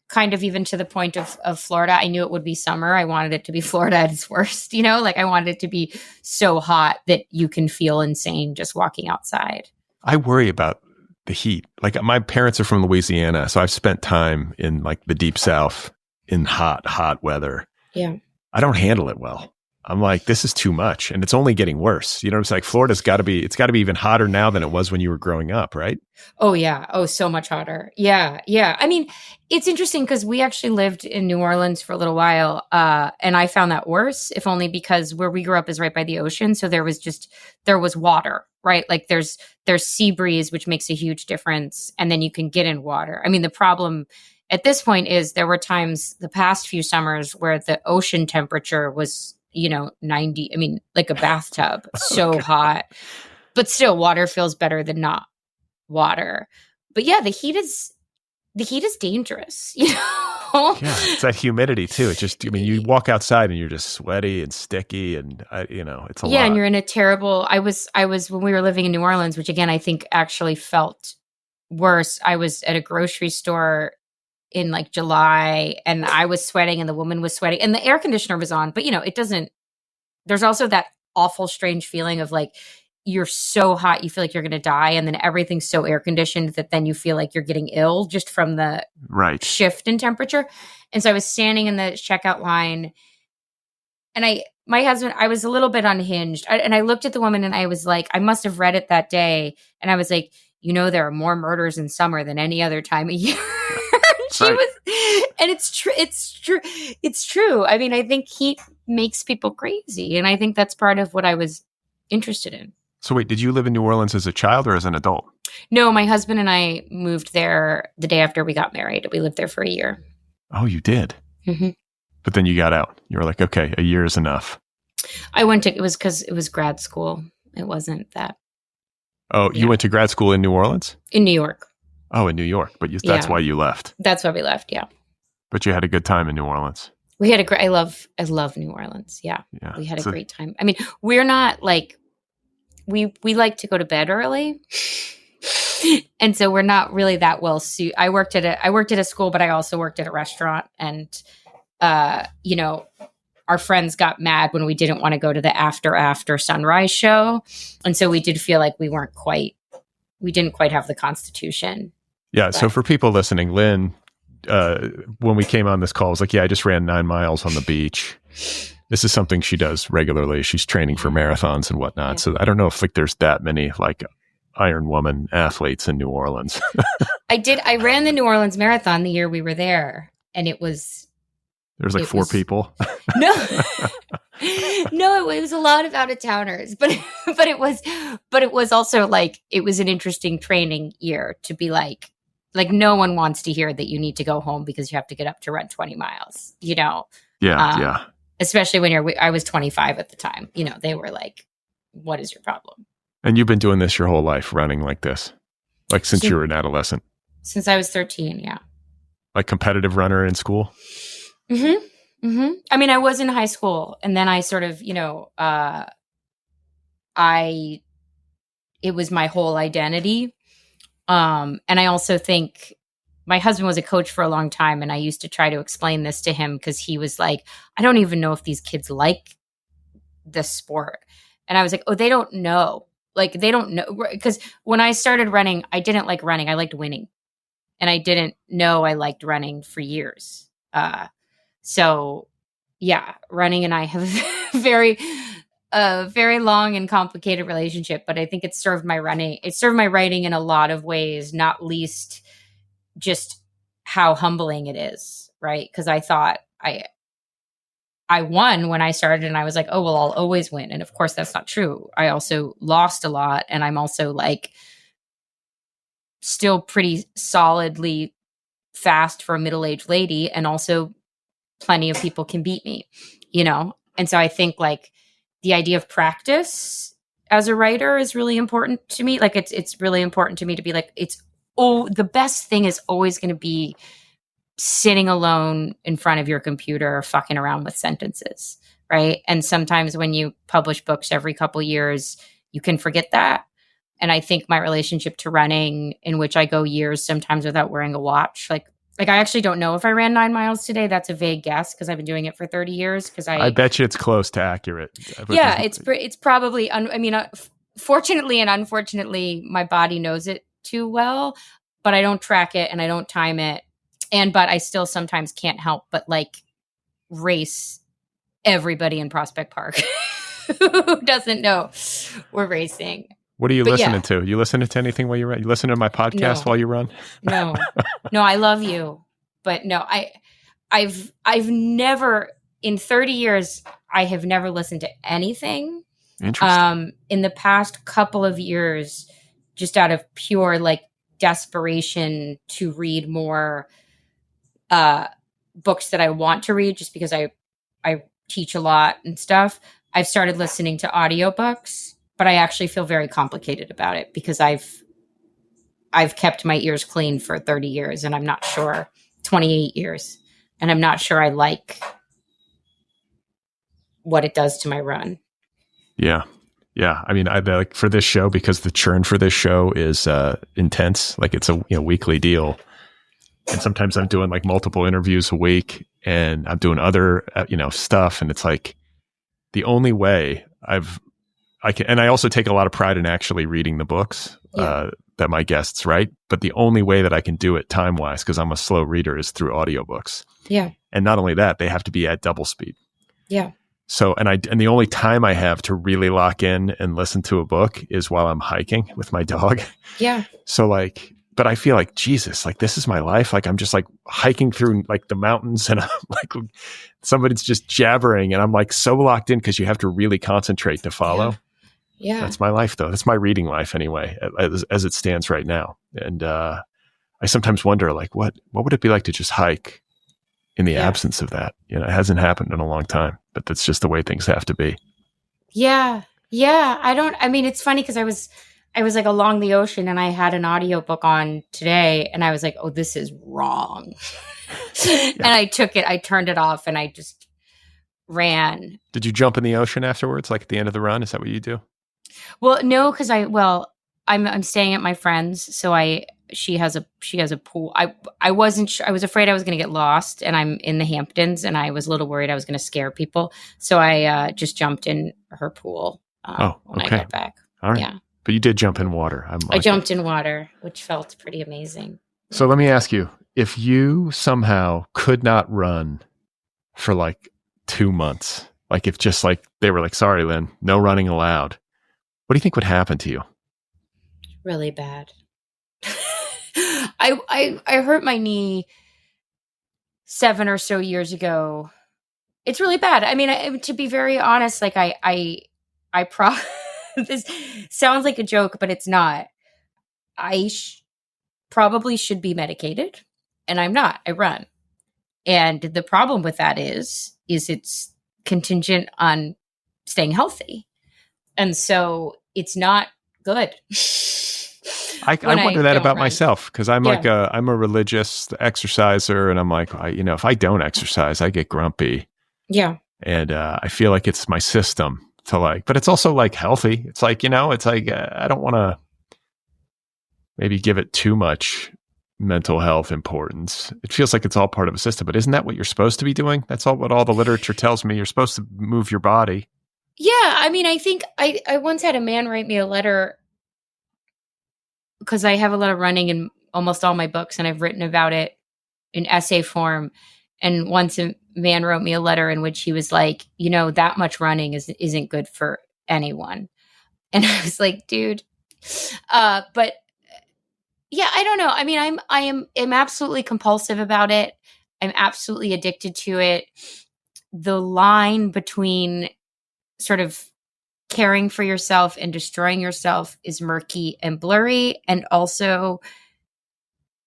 kind of even to the point of Florida, I knew it would be summer. I wanted it to be Florida at its worst, like I wanted it to be so hot that you can feel insane just walking outside. I worry about the heat. Like my parents are from Louisiana, so I've spent time in like the deep South in hot weather. Yeah. I don't handle it well. I'm like, this is too much, and it's only getting worse. It's like Florida's got to be even hotter now than it was when you were growing up, right? Oh yeah. Oh, so much hotter. Yeah. Yeah. I mean, it's interesting because we actually lived in New Orleans for a little while. And I found that worse, if only because where we grew up is right by the ocean. So there was water, right? Like there's sea breeze, which makes a huge difference. And then you can get in water. I mean, the problem at this point is there were times the past few summers where the ocean temperature was 90, I mean, like a bathtub, so hot, but still water feels better than not water. But yeah, the heat is dangerous, Yeah, it's that humidity too. It just, you walk outside and you're just sweaty and sticky and, it's a lot. Yeah, and you're in a terrible, I was, when we were living in New Orleans, which again, I think actually felt worse. I was at a grocery store in like July and I was sweating and the woman was sweating and the air conditioner was on, but there's also that awful strange feeling of like, you're so hot, you feel like you're going to die. And then everything's so air conditioned that then you feel like you're getting ill just from the shift in temperature. And so I was standing in the checkout line and my husband, I was a little bit unhinged. And I looked at the woman and I was like, I must have read it that day. And I was like, there are more murders in summer than any other time of year. And it's true. It's true. I mean, I think heat makes people crazy. And I think that's part of what I was interested in. So wait, did you live in New Orleans as a child or as an adult? No, my husband and I moved there the day after we got married. We lived there for a year. Oh, you did? Mm-hmm. But then you got out. You were like, okay, a year is enough. It was because it was grad school. It wasn't that. Oh, you went to grad school in New Orleans? In New York. Oh, in New York. But that's why you left. That's why we left, yeah. But you had a good time in New Orleans. We had I love New Orleans. Yeah. We had a great time. I mean, we're not like, we like to go to bed early. And so we're not really that well suited. I worked at a school, but I also worked at a restaurant and, our friends got mad when we didn't want to go to the after sunrise show. And so we did feel like we didn't quite have the constitution. Yeah. But. So for people listening, Lynn, when we came on this call, was like, I just ran 9 miles on the beach. This is something she does regularly. She's training for marathons and whatnot. Yeah. So I don't know if there's that many like Iron Woman athletes in New Orleans. I ran the New Orleans Marathon the year we were there, and it was. There was like 4 people. No, it was a lot of out of towners, but it was also like it was an interesting training year to be like no one wants to hear that you need to go home because you have to get up to run 20 miles. Yeah. Especially when I was 25 at the time. They were like, "What is your problem?" And you've been doing this your whole life, running like this, like since you were an adolescent. Since I was 13, yeah. Like competitive runner in school. Mm-hmm. Mm-hmm. I mean, I was in high school, and then I sort of, it was my whole identity. And I also think my husband was a coach for a long time, and I used to try to explain this to him because he was like, I don't even know if these kids like this sport. And I was like, oh, they don't know. Like, they don't know. Because when I started running, I didn't like running. I liked winning. And I didn't know I liked running for years. So yeah, running and I have a very long and complicated relationship, but I think it served my writing in a lot of ways, not least just how humbling it is, right? Because I thought I won when I started and I was like, oh, well, I'll always win. And of course that's not true. I also lost a lot, and I'm also like still pretty solidly fast for a middle-aged lady, and also plenty of people can beat me, And so I think like the idea of practice as a writer is really important to me. Like it's really important to me to be like, it's the best thing is always going to be sitting alone in front of your computer, fucking around with sentences, right? And sometimes when you publish books every couple years, you can forget that. And I think my relationship to running, in which I go years sometimes without wearing a watch, like I actually don't know if I ran 9 miles today. That's a vague guess because I've been doing it for 30 years. Because I bet you it's close to accurate. Yeah, it's probably. Fortunately and unfortunately, my body knows it too well, but I don't track it and I don't time it. But I still sometimes can't help but like race everybody in Prospect Park who doesn't know we're racing. What are you listening to? You listening to anything while you run? You listen to my podcast while you run? No, I love you. But no, I've never, in 30 years, I have never listened to anything. Interesting. In the past couple of years, just out of pure like desperation to read more books that I want to read, just because I teach a lot and stuff, I've started listening to audiobooks. But I actually feel very complicated about it because I've kept my ears clean for 30 years and I'm not sure, 28 years, and I'm not sure I like what it does to my run. Yeah. Yeah. I mean, I like for this show, because the churn for this show is intense. Like it's a weekly deal. And sometimes I'm doing like multiple interviews a week and I'm doing other, stuff. And it's like the only way I can, and I also take a lot of pride in actually reading the books that my guests write. But the only way that I can do it time-wise, because I'm a slow reader, is through audiobooks. Yeah. And not only that, they have to be at double speed. Yeah. So, and the only time I have to really lock in and listen to a book is while I'm hiking with my dog. Yeah. So like, but I feel like, Jesus, like this is my life. Like I'm just like hiking through like the mountains and I'm like, somebody's just jabbering and I'm like so locked in because you have to really concentrate to follow. Yeah. That's my life though. That's my reading life anyway, as it stands right now. And I sometimes wonder like, what would it be like to just hike in the absence of that? It hasn't happened in a long time, but that's just the way things have to be. Yeah. Yeah. It's funny because I was like along the ocean and I had an audiobook on today and I was like, oh, this is wrong. And I took it, I turned it off and I just ran. Did you jump in the ocean afterwards? Like at the end of the run? Is that what you do? Well, no, because I'm staying at my friend's, so she has a pool. I wasn't sure, I was afraid I was going to get lost, and I'm in the Hamptons, and I was a little worried I was going to scare people, so I just jumped in her pool when I got back. All right. Yeah, but you did jump in water. I jumped in water, which felt pretty amazing. So let me ask you: if you somehow could not run for like 2 months, like if just like they were like, "Sorry, Lynn, no running allowed." What do you think would happen to you? Really bad. I hurt my knee 7 or so years ago. It's really bad. I mean, to be very honest, like this sounds like a joke, but it's not. I probably should be medicated, and I'm not. I run. And the problem with that is it's contingent on staying healthy. And so it's not good. I wonder that about myself because I'm like I'm a religious exerciser, and I'm like, if I don't exercise, I get grumpy. Yeah. And I feel like it's my system to like, but it's also like healthy. It's like, it's like I don't want to maybe give it too much mental health importance. It feels like it's all part of a system, but isn't that what you're supposed to be doing? That's what all the literature tells me. You're supposed to move your body. Yeah, I mean, I think I once had a man write me a letter because I have a lot of running in almost all my books, and I've written about it in essay form. And once a man wrote me a letter in which he was like, that much running isn't good for anyone. And I was like, dude, but yeah, I don't know. I mean, I'm absolutely compulsive about it. I'm absolutely addicted to it. The line between sort of caring for yourself and destroying yourself is murky and blurry. And also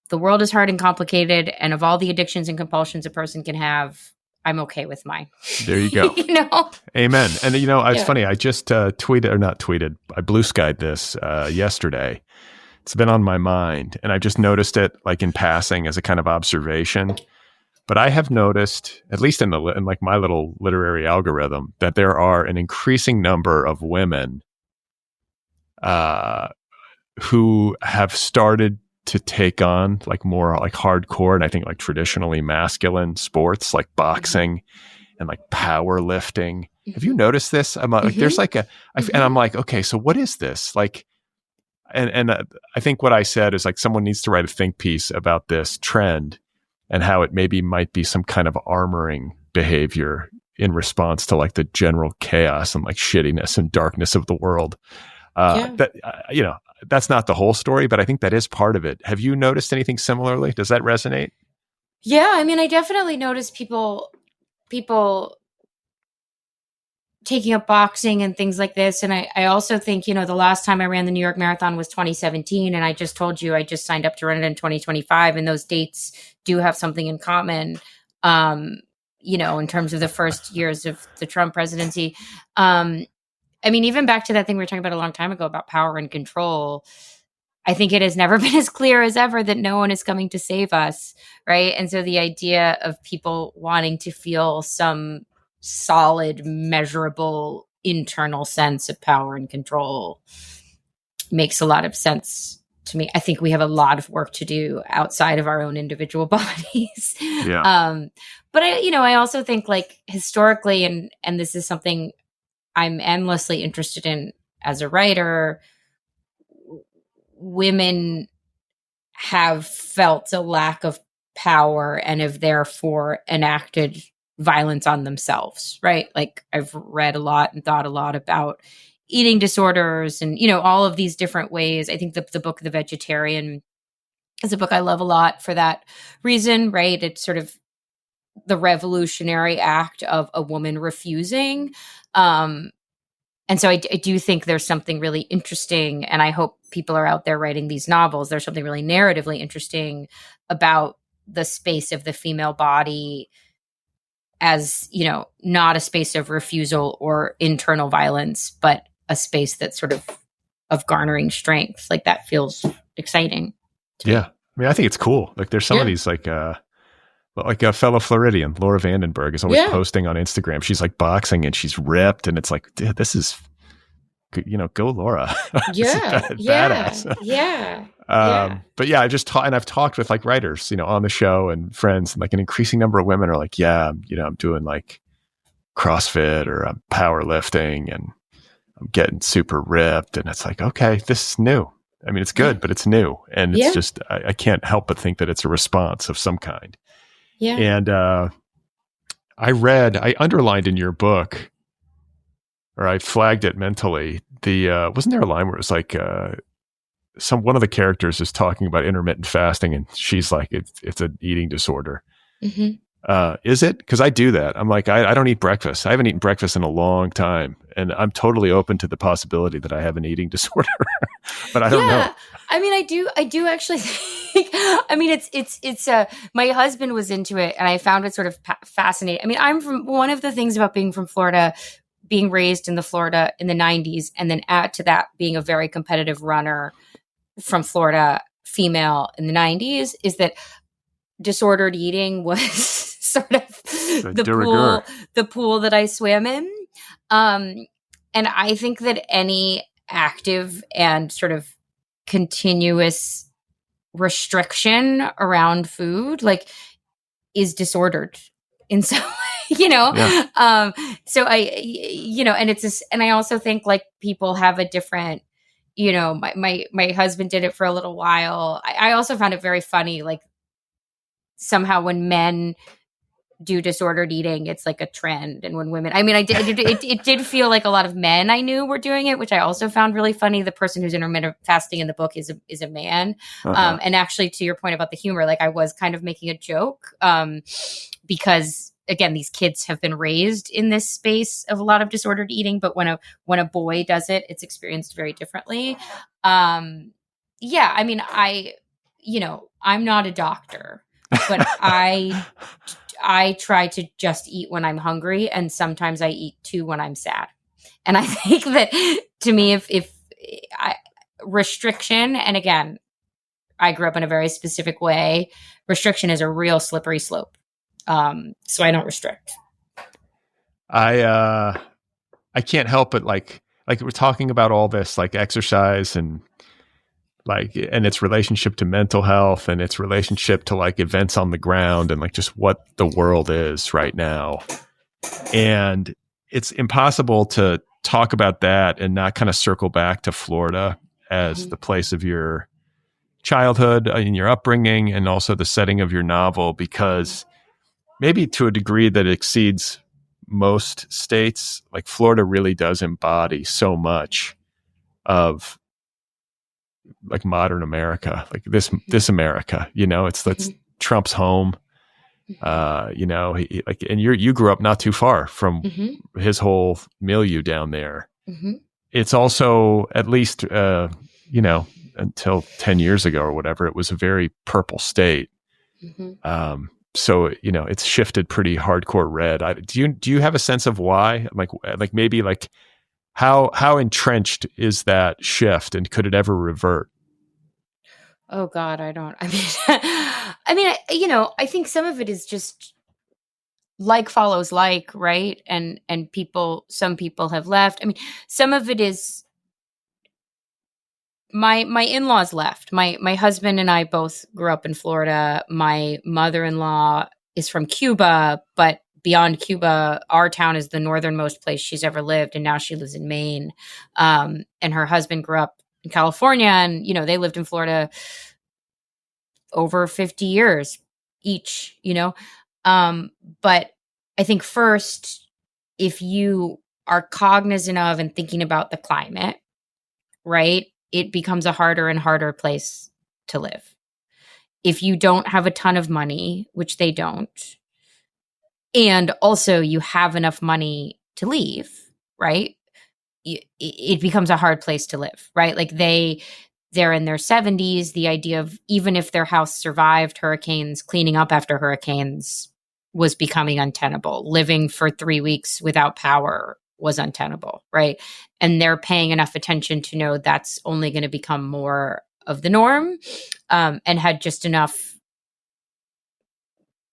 the world is hard and complicated. And of all the addictions and compulsions a person can have, I'm okay with mine. There you go. Amen. And it's funny. I just I Blueskied this yesterday. It's been on my mind, and I've just noticed it like in passing as a kind of observation. But I have noticed, at least in like my little literary algorithm, that there are an increasing number of women who have started to take on like more like hardcore and I think like traditionally masculine sports like boxing and like powerlifting. Have you noticed this? I'm like, there's like and I'm like, okay, so what is this? Like, and I think what I said is like someone needs to write a think piece about this trend and how it maybe might be some kind of armoring behavior in response to like the general chaos and like shittiness and darkness of the world. That that's not the whole story, but I think that is part of it. Have you noticed anything similarly? Does that resonate? Yeah, I mean, I definitely noticed people taking up boxing and things like this. And I also think, the last time I ran the New York Marathon was 2017. And I just told you I just signed up to run it in 2025. And those dates do have something in common, in terms of the first years of the Trump presidency. I mean, even back to that thing we were talking about a long time ago about power and control, I think it has never been as clear as ever that no one is coming to save us, right? And so the idea of people wanting to feel some solid, measurable internal sense of power and control makes a lot of sense to me. I think we have a lot of work to do outside of our own individual bodies. Yeah. But I also think like historically, and this is something I'm endlessly interested in as a writer, women have felt a lack of power and have therefore enacted violence on themselves, right? Like I've read a lot and thought a lot about eating disorders and, all of these different ways. I think the book, The Vegetarian, is a book I love a lot for that reason, right? It's sort of the revolutionary act of a woman refusing. And so I do think there's something really interesting, and I hope people are out there writing these novels. There's something really narratively interesting about the space of the female body as, not a space of refusal or internal violence, but a space that's sort of garnering strength. Like that feels exciting. Yeah. I mean, I think it's cool. Like there's some of these like a fellow Floridian, Laura Vandenberg, is always posting on Instagram. She's like boxing and she's ripped, and it's like, dude, this is, go Laura. Badass. Yeah. But yeah, I've talked with like writers, on the show and friends, and like an increasing number of women are like, yeah, I'm doing like CrossFit or I'm powerlifting and I'm getting super ripped. And it's like, okay, this is new. I mean, it's good, but it's new. And it's just, I can't help but think that it's a response of some kind. Yeah. And I underlined in your book, or I flagged it mentally, wasn't there a line where it was like one of the characters is talking about intermittent fasting and she's like, it's an eating disorder. Mm-hmm. Is it? Because I do that. I'm like, I don't eat breakfast. I haven't eaten breakfast in a long time. And I'm totally open to the possibility that I have an eating disorder, but I don't know. I mean, I do actually think, I mean, it's my husband was into it and I found it sort of fascinating. I mean, one of the things about being from Florida, being raised in Florida in the 90s, and then add to that being a very competitive runner from Florida, female in the 90s, is that disordered eating was sort of the pool that I swam in. And I think that any active and sort of continuous restriction around food, like, is disordered in some way, so and it's this, and I also think like people have a different, my husband did it for a little while. I also found it very funny, like somehow when men do disordered eating, it's like a trend. And when women, I mean, it did feel like a lot of men I knew were doing it, which I also found really funny. The person who's intermittent fasting in the book is a man. And actually, to your point about the humor, like I was kind of making a joke because again, these kids have been raised in this space of a lot of disordered eating, but when a boy does it, it's experienced very differently. I mean, I'm not a doctor, but I try to just eat when I'm hungry, and sometimes I eat too when I'm sad. And I think that to me, if restriction, and again, I grew up in a very specific way. Restriction is a real slippery slope. So I don't restrict. I can't help but like we're talking about all this, like exercise and like, and its relationship to mental health and its relationship to like events on the ground and like just what the world is right now. And it's impossible to talk about that and not kind of circle back to Florida as the place of your childhood and your upbringing and also the setting of your novel, because maybe to a degree that exceeds most states, like Florida really does embody so much of like modern America, like this America, you know, that's Trump's home. You know, like, and you grew up not too far from his whole milieu down there. It's also, at least, you know, until 10 years ago or whatever, it was a very purple state. So, you know, it's shifted pretty hardcore red. Do you have a sense of why? Like maybe like how entrenched is that shift, and could it ever revert? Oh God, I don't. You know, I think some of it is just like follows like, right? And some people have left. I mean, some of it is my in-laws left. My husband and I both grew up in Florida. My mother-in-law is from Cuba, but beyond Cuba, our town is the northernmost place she's ever lived, and now she lives in Maine. And her husband grew up in California, and you know, they lived in Florida over 50 years each, you know. But I think first, if you are cognizant of and thinking about the climate, right, it becomes a harder and harder place to live. If you don't have a ton of money, which they don't, and also you have enough money to leave, right, it becomes a hard place to live, right? Like they're in their 70s. The idea of, even if their house survived hurricanes, cleaning up after hurricanes was becoming untenable. Living for 3 weeks without power was untenable, right? And they're paying enough attention to know that's only going to become more of the norm, and had just enough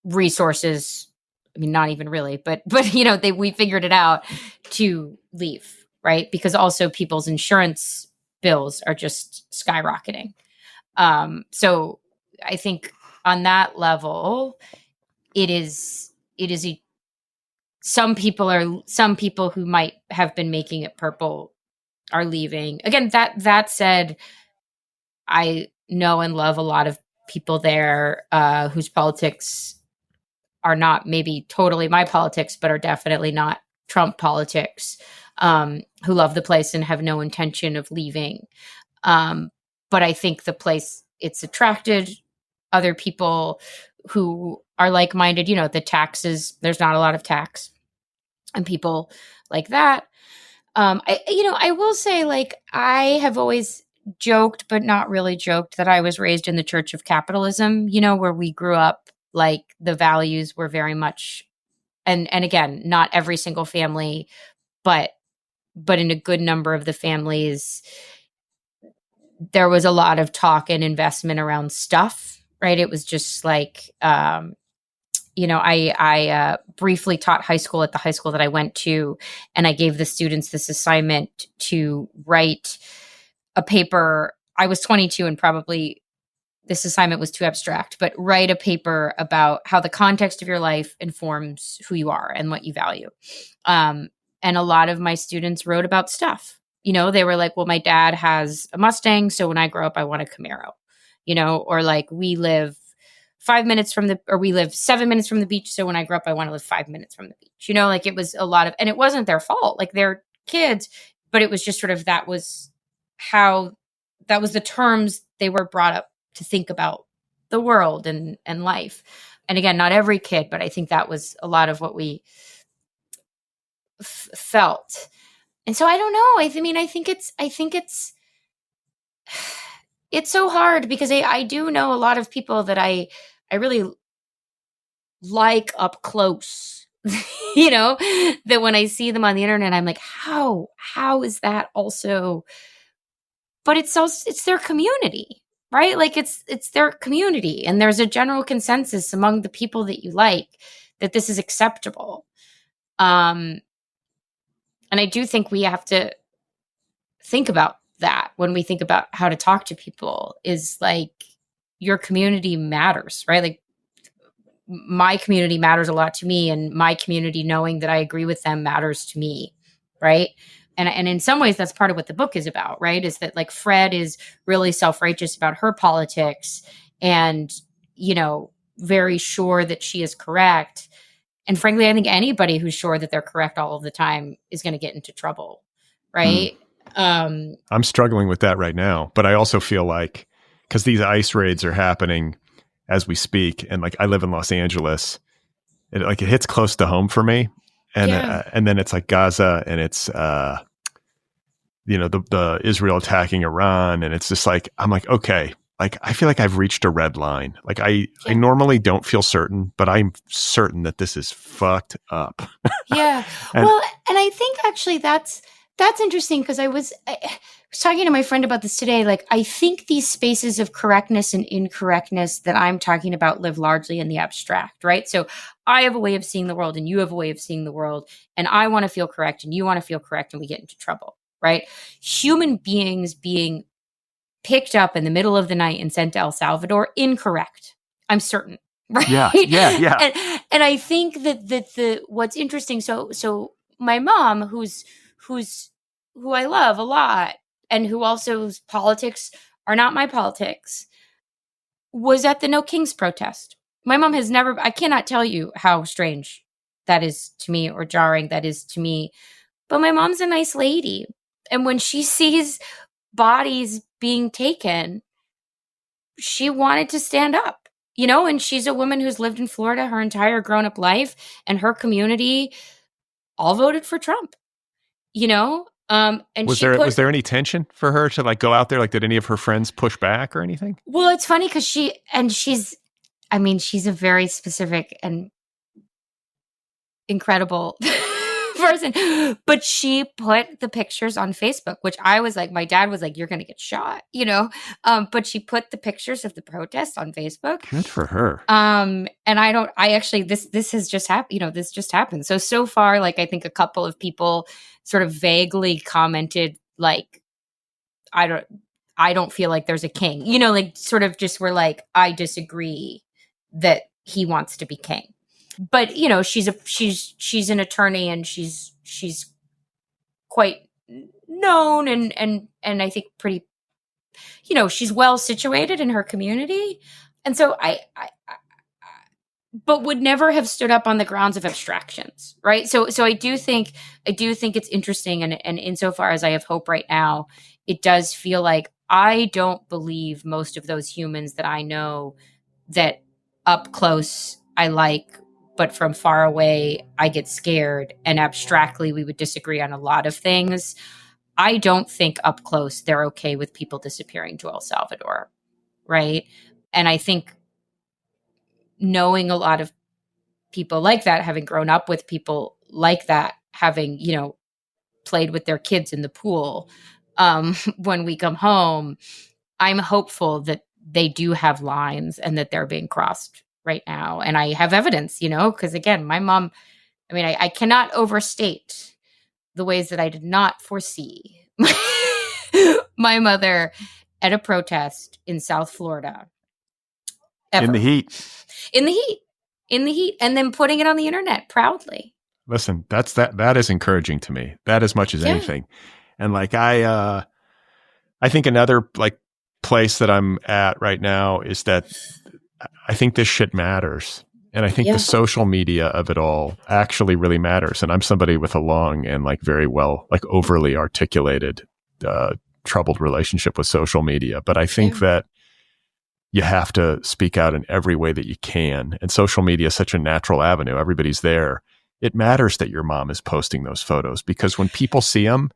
resources. I mean, not even really, but you know, we figured it out to leave, right? Because also people's insurance bills are just skyrocketing. So I think on that level, it is some people who might have been making it purple are leaving. Again, that said, I know and love a lot of people there whose politics are not maybe totally my politics, but are definitely not Trump politics, who love the place and have no intention of leaving. But I think the place, it's attracted other people who are like-minded. You know, the taxes, there's not a lot of tax, and people like that. I will say, like, I have always joked, but not really joked, that I was raised in the Church of Capitalism, you know, where we grew up, like, the values were very much, and again, not every single family, but in a good number of the families, there was a lot of talk and investment around stuff, right? It was just like, you know, I briefly taught high school at the high school that I went to, and I gave the students this assignment to write a paper. I was 22, and probably this assignment was too abstract, but write a paper about how the context of your life informs who you are and what you value. And a lot of my students wrote about stuff. You know, they were like, well, my dad has a Mustang, so when I grow up, I want a Camaro, you know, or like, we live 7 minutes from the beach, so when I grow up, I want to live 5 minutes from the beach. You know, like, it was a lot of, and it wasn't their fault, like, they're kids, but it was just sort of, that was the terms they were brought up to think about the world and life. And again, not every kid, but I think that was a lot of what we felt. And so I don't know. I think it's so hard, because I do know a lot of people that I really like up close, you know, that when I see them on the internet, I'm like, how is that also but it's their community, right? Like it's their community, and there's a general consensus among the people that you like that this is acceptable. And I do think we have to think about that when we think about how to talk to people, is like, your community matters, right? Like, my community matters a lot to me, and my community knowing that I agree with them matters to me, right? And in some ways, that's part of what the book is about, right? Is that, like, Fred is really self-righteous about her politics and, very sure that she is correct. And frankly, I think anybody who's sure that they're correct all of the time is going to get into trouble, right? I'm struggling with that right now, but I also feel like, because these ICE raids are happening as we speak, and like, I live in Los Angeles, it hits close to home for me, and and then it's like Gaza, and it's the Israel attacking Iran, and it's just like, I'm like, okay, like, I feel like I've reached a red line. Like, I normally don't feel certain, but I'm certain that this is fucked up. Yeah. And I think actually that's interesting, because I was talking to my friend about this today. Like, I think these spaces of correctness and incorrectness that I'm talking about live largely in the abstract, right? So I have a way of seeing the world, and you have a way of seeing the world, and I want to feel correct, and you want to feel correct, and we get into trouble, right? Human beings being picked up in the middle of the night and sent to El Salvador, incorrect. I'm certain, right? Yeah. And I think that the what's interesting. So my mom, who I love a lot, and whose politics are not my politics, was at the No Kings protest. My mom has never, I cannot tell you how strange that is to me, or jarring that is to me. But my mom's a nice lady. And when she sees bodies being taken, she wanted to stand up, and she's a woman who's lived in Florida her entire grown-up life, and her community all voted for Trump, and was there any tension for her to, like, go out there? Like, did any of her friends push back or anything? Well, it's funny, because she's a very specific and incredible person, but she put the pictures on Facebook, which I was like, my dad was like, you're going to get shot, but she put the pictures of the protest on Facebook. Good for her. And this has just happened, this just happened. So far, like, I think a couple of people sort of vaguely commented, like, I don't feel like there's a king, like, sort of just were like, I disagree that he wants to be king. But, she's an attorney, and she's quite known, and I think pretty, she's well situated in her community. And so but would never have stood up on the grounds of abstractions, right? So I do think it's interesting, and insofar as I have hope right now, it does feel like I don't believe most of those humans that I know that up close I like, but from far away I get scared, and abstractly we would disagree on a lot of things. I don't think up close they're okay with people disappearing to El Salvador, right? And I think knowing a lot of people like that, having grown up with people like that, having, played with their kids in the pool, when we come home, I'm hopeful that they do have lines and that they're being crossed right now. And I have evidence, because again, my mom, I cannot overstate the ways that I did not foresee my mother at a protest in South Florida. Ever. In the heat, and then putting it on the internet proudly. Listen, that is encouraging to me, that as much as anything. And like, I think another, like, place that I'm at right now is that I think this shit matters. And I think the social media of it all actually really matters. And I'm somebody with a long and, like, very well, like, overly articulated, troubled relationship with social media. But I think that you have to speak out in every way that you can. And social media is such a natural avenue. Everybody's there. It matters that your mom is posting those photos, because when people see them,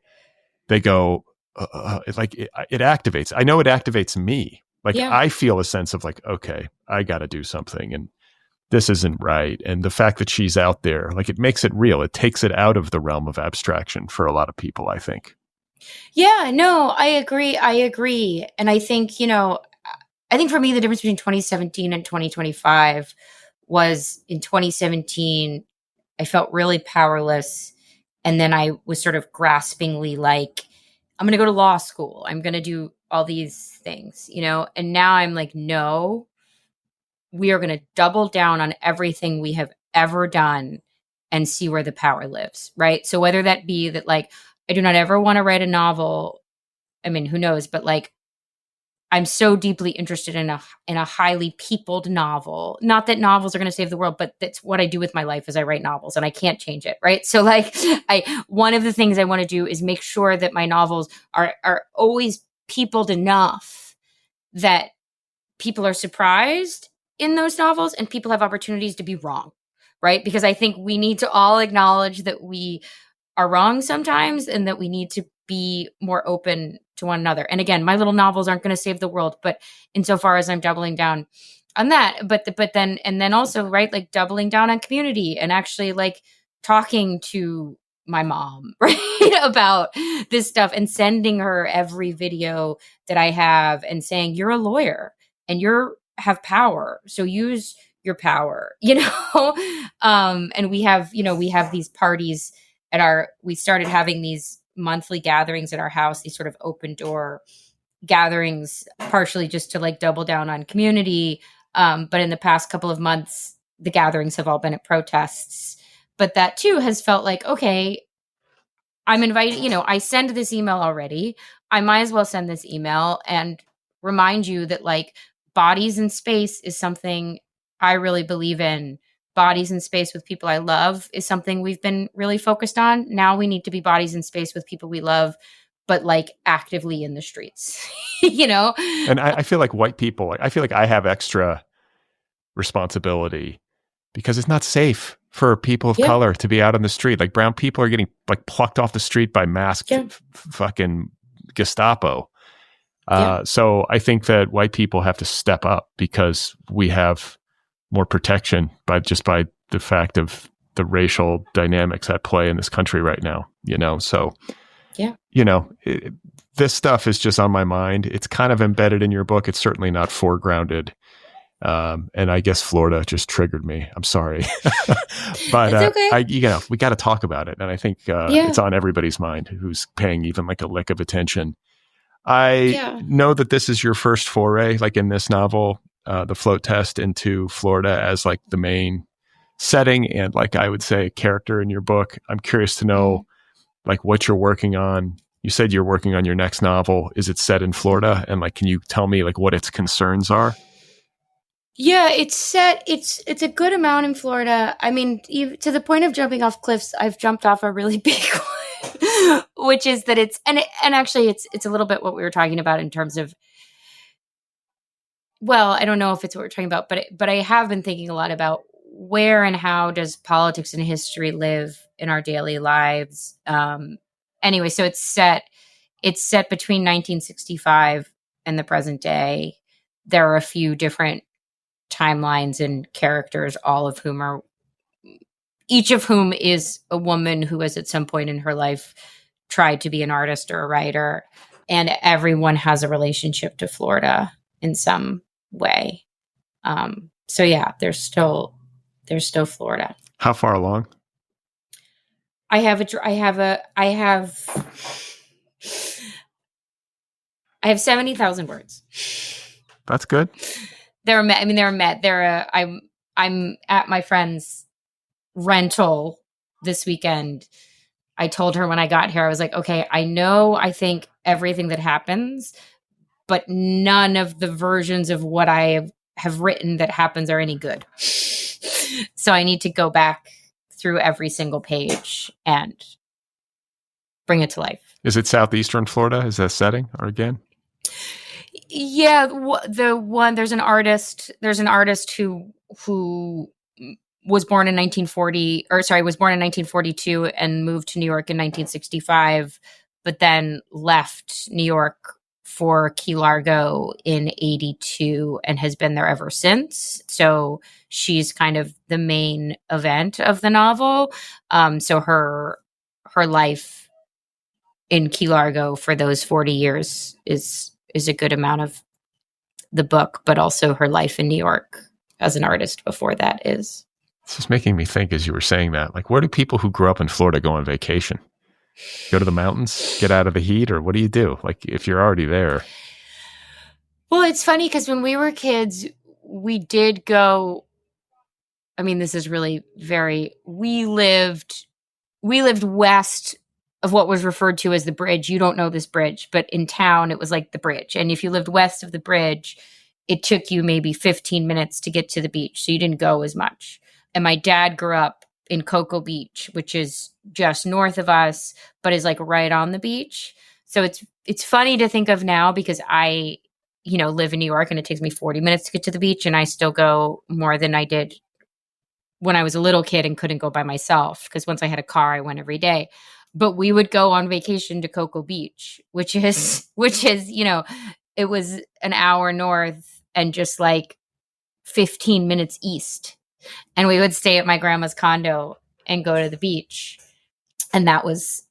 they go, it activates. I know it activates me. Like, I feel a sense of, like, okay, I got to do something, and this isn't right. And the fact that she's out there, like, it makes it real. It takes it out of the realm of abstraction for a lot of people, I think. Yeah, no, I agree. And I think, I think for me, the difference between 2017 and 2025 was in 2017, I felt really powerless. And then I was sort of graspingly like, I'm going to go to law school. I'm going to do all these things, and now I'm like, no, we are going to double down on everything we have ever done and see where the power lives. Right. So whether that be that, like, I do not ever want to write a novel. I mean, who knows, but like, I'm so deeply interested in a highly peopled novel. Not that novels are going to save the world, but that's what I do with my life is I write novels and I can't change it, right? So like one of the things I want to do is make sure that my novels are always peopled enough that people are surprised in those novels and people have opportunities to be wrong, right? Because I think we need to all acknowledge that we are wrong sometimes and that we need to be more open to one another. And again, my little novels aren't going to save the world, but insofar as I'm doubling down on that, but then also, right, like doubling down on community and actually like talking to my mom, right, about this stuff and sending her every video that I have and saying, you're a lawyer and have power. So use your power, and we have these parties we started having these monthly gatherings at our house, these sort of open door gatherings, partially just to like double down on community. But in the past couple of months, the gatherings have all been at protests. But that too has felt like, okay, I'm invited, I send this email already. I might as well send this email and remind you that like bodies in space is something I really believe in. Bodies in space with people I love is something we've been really focused on. Now we need to be bodies in space with people we love, but like actively in the streets, And I feel like white people, I feel like I have extra responsibility because it's not safe for people of color to be out on the street. Like brown people are getting like plucked off the street by masked fucking Gestapo. So I think that white people have to step up because we have more protection by the fact of the racial dynamics at play in this country right now, So, this stuff is just on my mind. It's kind of embedded in your book. It's certainly not foregrounded. And I guess Florida just triggered me. I'm sorry, but it's okay. we got to talk about it. And I think it's on everybody's mind who's paying even like a lick of attention. I know that this is your first foray, like in this novel, the float test, into Florida as like the main setting and like I would say character in your book. I'm curious to know like what you're working on. You said you're working on your next novel. Is it set in Florida? And like, can you tell me like what its concerns are? Yeah, it's set. It's a good amount in Florida. I mean, to the point of jumping off cliffs, I've jumped off a really big one, which is that and actually it's a little bit what we were talking about in terms of. Well, I don't know if it's what we're talking about, but I have been thinking a lot about where and how does politics and history live in our daily lives. Anyway, so it's set between 1965 and the present day. There are a few different timelines and characters, each of whom is a woman who has at some point in her life tried to be an artist or a writer, and everyone has a relationship to Florida in some way. So yeah, there's still Florida. How far along? I have 70,000 words. That's good. I'm at my friend's rental this weekend. I told her when I got here, I was like, okay, I think everything that happens, but none of the versions of what I have written that happens are any good. So I need to go back through every single page and bring it to life. Is it southeastern Florida? Is that setting or again? Yeah, there's an artist who was born in 1942 and moved to New York in 1965, but then left New York for Key Largo in 82 and has been there ever since. So she's kind of the main event of the novel. So her life in Key Largo for those 40 years is a good amount of the book, but also her life in New York as an artist before that is. It's just making me think as you were saying that, like, where do people who grew up in Florida go on vacation? Go to the mountains, get out of the heat, or what do you do? Like, if you're already there. Well, it's funny because when we were kids, we did go, I mean, this is really we lived west of what was referred to as the bridge. You don't know this bridge, but in town, it was like the bridge. And if you lived west of the bridge, it took you maybe 15 minutes to get to the beach. So you didn't go as much. And my dad grew up in Cocoa Beach, which is just north of us, but is like right on the beach. So it's funny to think of now because I, live in New York and it takes me 40 minutes to get to the beach. And I still go more than I did when I was a little kid and couldn't go by myself. Because once I had a car, I went every day. But we would go on vacation to Cocoa Beach, which is, it was an hour north and just like 15 minutes east. And we would stay at my grandma's condo and go to the beach. And that was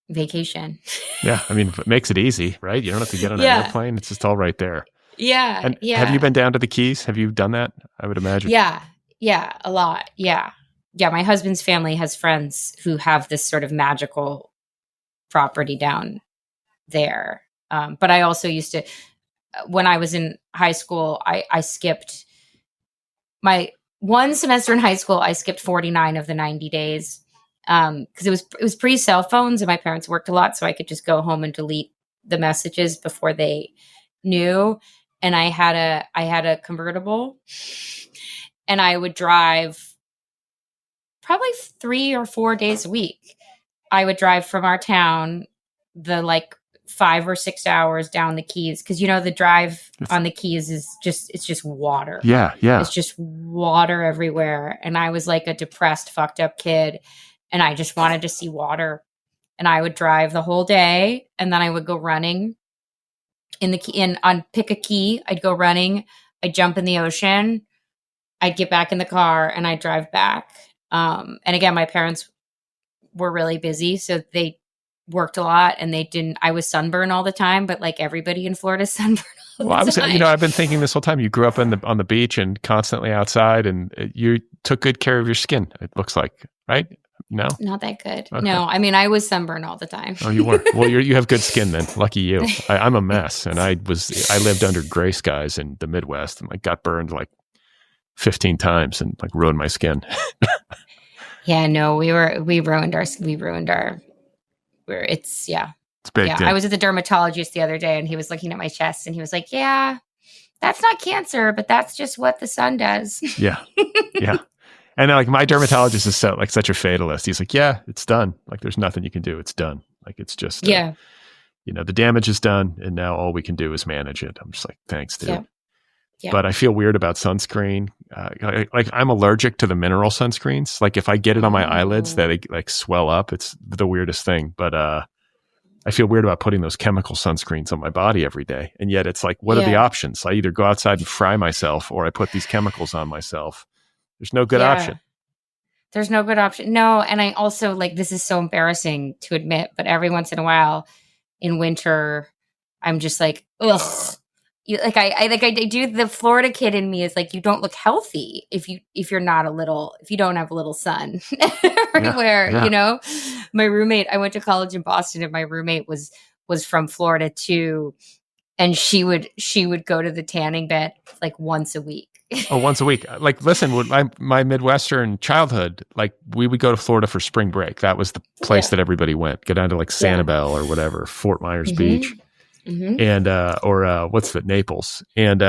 vacation. Yeah. I mean, it makes it easy, right? You don't have to get on an airplane. It's just all right there. Yeah. And have you been down to the Keys? Have you done that? I would imagine. Yeah. Yeah. A lot. Yeah. Yeah, my husband's family has friends who have this sort of magical property down there. But I also used to, when I was in high school, I skipped my one semester in high school. I skipped 49 of the 90 days because it was pre-cell phones and my parents worked a lot, so I could just go home and delete the messages before they knew. And I had a convertible, and I would drive. Probably 3 or 4 days a week, I would drive from our town the like 5 or 6 hours down the Keys. Cause the drive on the Keys is it's just water. Yeah. Yeah. It's just water everywhere. And I was like a depressed, fucked up kid. And I just wanted to see water. And I would drive the whole day. And then I would go running on pick a key. I'd go running. I'd jump in the ocean. I'd get back in the car and I'd drive back. And again, my parents were really busy, so they worked a lot and I was sunburned all the time, but like everybody in Florida is sunburned all the time. I've been thinking this whole time, you grew up on the beach and constantly outside and you took good care of your skin. It looks like, right? No, not that good. Okay. No, I mean, I was sunburned all the time. Oh, you were? Well, you have good skin then. Lucky you. I'm a mess. And I lived under gray skies in the Midwest and like got burned like 15 times and like ruined my skin. Yeah, no, it's big. Yeah. I was at the dermatologist the other day and he was looking at my chest and he was like, yeah, that's not cancer, but that's just what the sun does. Yeah. Yeah. And like my dermatologist is such a fatalist. He's like, yeah, it's done. Like there's nothing you can do. It's done. Like it's just, the damage is done. And now all we can do is manage it. I'm just like, thanks, dude. Yeah. Yeah. But I feel weird about sunscreen. Like I'm allergic to the mineral sunscreens. Like if I get it on my eyelids, they like swell up. It's the weirdest thing. But I feel weird about putting those chemical sunscreens on my body every day. And yet it's like, what are the options? I either go outside and fry myself or I put these chemicals on myself. There's no good option. There's no good option. No. And I also this is so embarrassing to admit, but every once in a while in winter, I'm just like, ugh. I do. The Florida kid in me is like, you don't look healthy if you don't have a little sun everywhere. Yeah. My roommate, I went to college in Boston and my roommate was from Florida too. And she would go to the tanning bed like once a week. Oh, once a week. Like, listen, with my Midwestern childhood, like we would go to Florida for spring break. That was the place that everybody went. Go down to like Sanibel or whatever, Fort Myers Beach. Mm-hmm. And what's the Naples and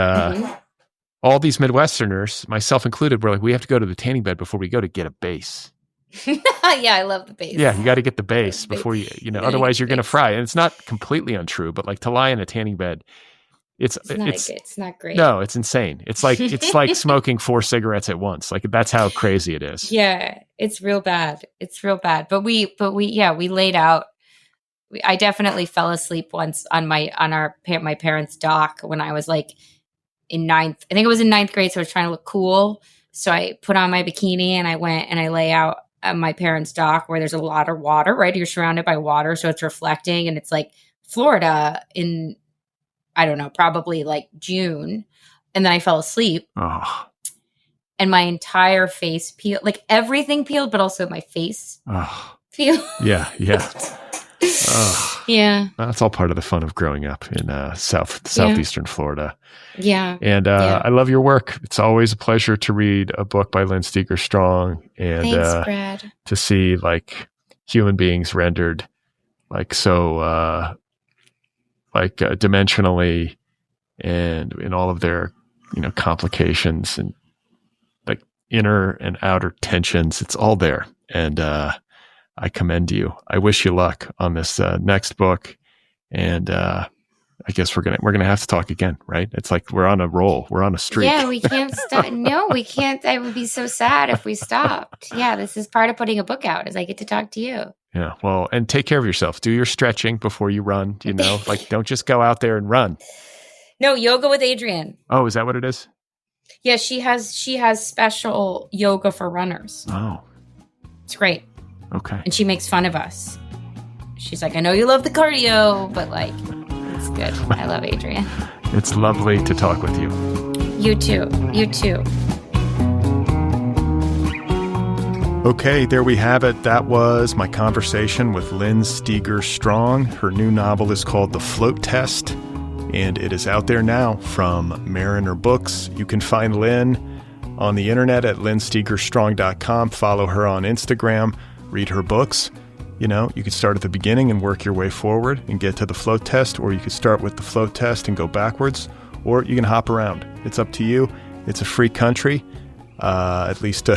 all these Midwesterners, myself included, were like, we have to go to the tanning bed before we go to get a base. Yeah, I love the base. Yeah, you got to get the base before otherwise you're going to fry. And it's not completely untrue, but like to lie in a tanning bed, it's not great. No, it's insane. It's like smoking 4 cigarettes at once. Like that's how crazy it is. Yeah, it's real bad. But we laid out. I definitely fell asleep once on my parents' dock when I was like in 9th. I think it was in 9th grade. So I was trying to look cool. So I put on my bikini and I went and I lay out my parents' dock where there's a lot of water, right? You're surrounded by water, so it's reflecting, and it's like Florida in, I don't know, probably like June. And then I fell asleep. Oh. And my entire face peeled, like everything peeled, but also my face peeled. Yeah. Yeah. That's all part of the fun of growing up in southeastern Florida. Yeah. And I love your work. It's always a pleasure to read a book by Lynn Steger Strong, and thanks, Brad. to see like human beings rendered like so dimensionally and in all of their complications and like inner and outer tensions. It's all there, and I commend you. I wish you luck on this next book, and I guess we're gonna have to talk again, right? It's like we're on a roll, we're on a streak. Yeah, we can't stop. No, we can't. I would be so sad if we stopped. Yeah, this is part of putting a book out, is I get to talk to you. Yeah, well, and take care of yourself. Do your stretching before you run. Like don't just go out there and run. No, yoga with Adrienne. Oh, is that what it is? Yeah, she has special yoga for runners. Oh, it's great. Okay. And she makes fun of us. She's like, I know you love the cardio, but like, it's good. I love Adrienne. It's lovely to talk with you. You too. You too. Okay, there we have it. That was my conversation with Lynn Steger Strong. Her new novel is called The Float Test, and it is out there now from Mariner Books. You can find Lynn on the internet at lynnstegerstrong.com. Follow her on Instagram. Read her books. You could start at the beginning and work your way forward and get to the float test, or you could start with the float test and go backwards, or you can hop around. It's up to you. It's a free country, at least for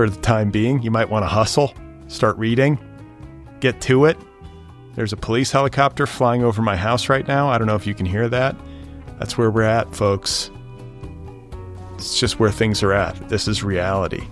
the time being. You might want to hustle, start reading, get to it. There's a police helicopter flying over my house right now. I don't know if you can hear that. That's where we're at, folks. It's just where things are at. This is reality.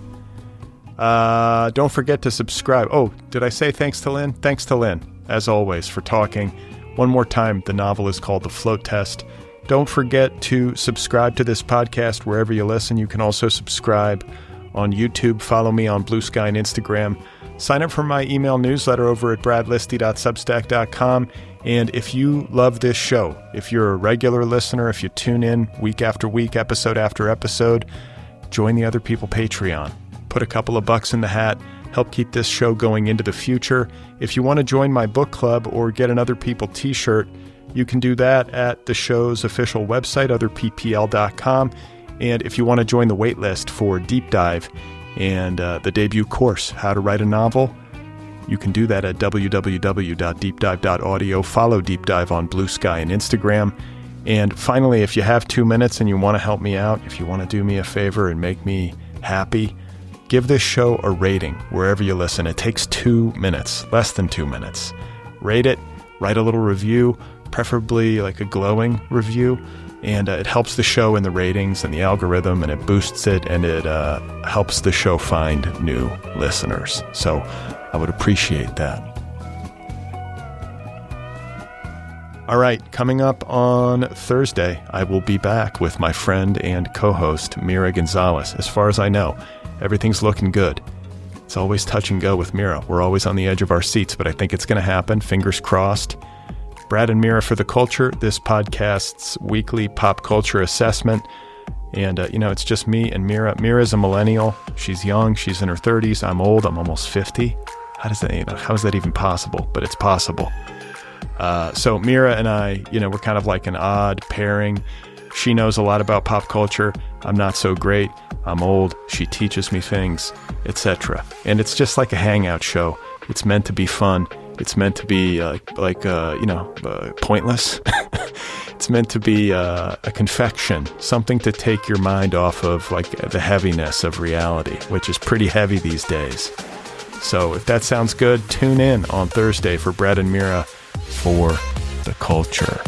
Don't forget to subscribe. Oh, did I say thanks to Lynn? Thanks to Lynn, as always, for talking. One more time, the novel is called The Float Test. Don't forget to subscribe to this podcast wherever you listen. You can also subscribe on YouTube. Follow me on Bluesky and Instagram. Sign up for my email newsletter over at bradlisti.substack.com. And if you love this show, if you're a regular listener, if you tune in week after week, episode after episode, join the Other People Patreon. Put a couple of bucks in the hat, help keep this show going into the future. If you want to join my book club or get an Other People t-shirt, you can do that at the show's official website, otherppl.com. And if you want to join the wait list for Deep Dive and the debut course, How to Write a Novel, you can do that at www.deepdive.audio. Follow Deep Dive on Bluesky and Instagram. And finally, if you have 2 minutes and you want to help me out, if you want to do me a favor and make me happy, give this show a rating wherever you listen. It takes 2 minutes, less than 2 minutes. Rate it, write a little review, preferably like a glowing review. And it helps the show in the ratings and the algorithm, and it boosts it, and it helps the show find new listeners. So I would appreciate that. All right, coming up on Thursday, I will be back with my friend and co-host, Mira Gonzalez. As far as I know, everything's looking good. It's always touch and go with Mira. We're always on the edge of our seats, but I think it's going to happen. Fingers crossed. Brad and Mira for the Culture, this podcast's weekly pop culture assessment. And, it's just me and Mira. Mira's a millennial. She's young. She's in her 30s. I'm old. I'm almost 50. How is that even possible? But it's possible. So Mira and I, we're kind of like an odd pairing. She knows a lot about pop culture. I'm not so great. I'm old. She teaches me things, etc. And it's just like a hangout show. It's meant to be fun. It's meant to be pointless. It's meant to be a confection, something to take your mind off of like the heaviness of reality, which is pretty heavy these days. So if that sounds good, tune in on Thursday for Brad and Mira for the Culture.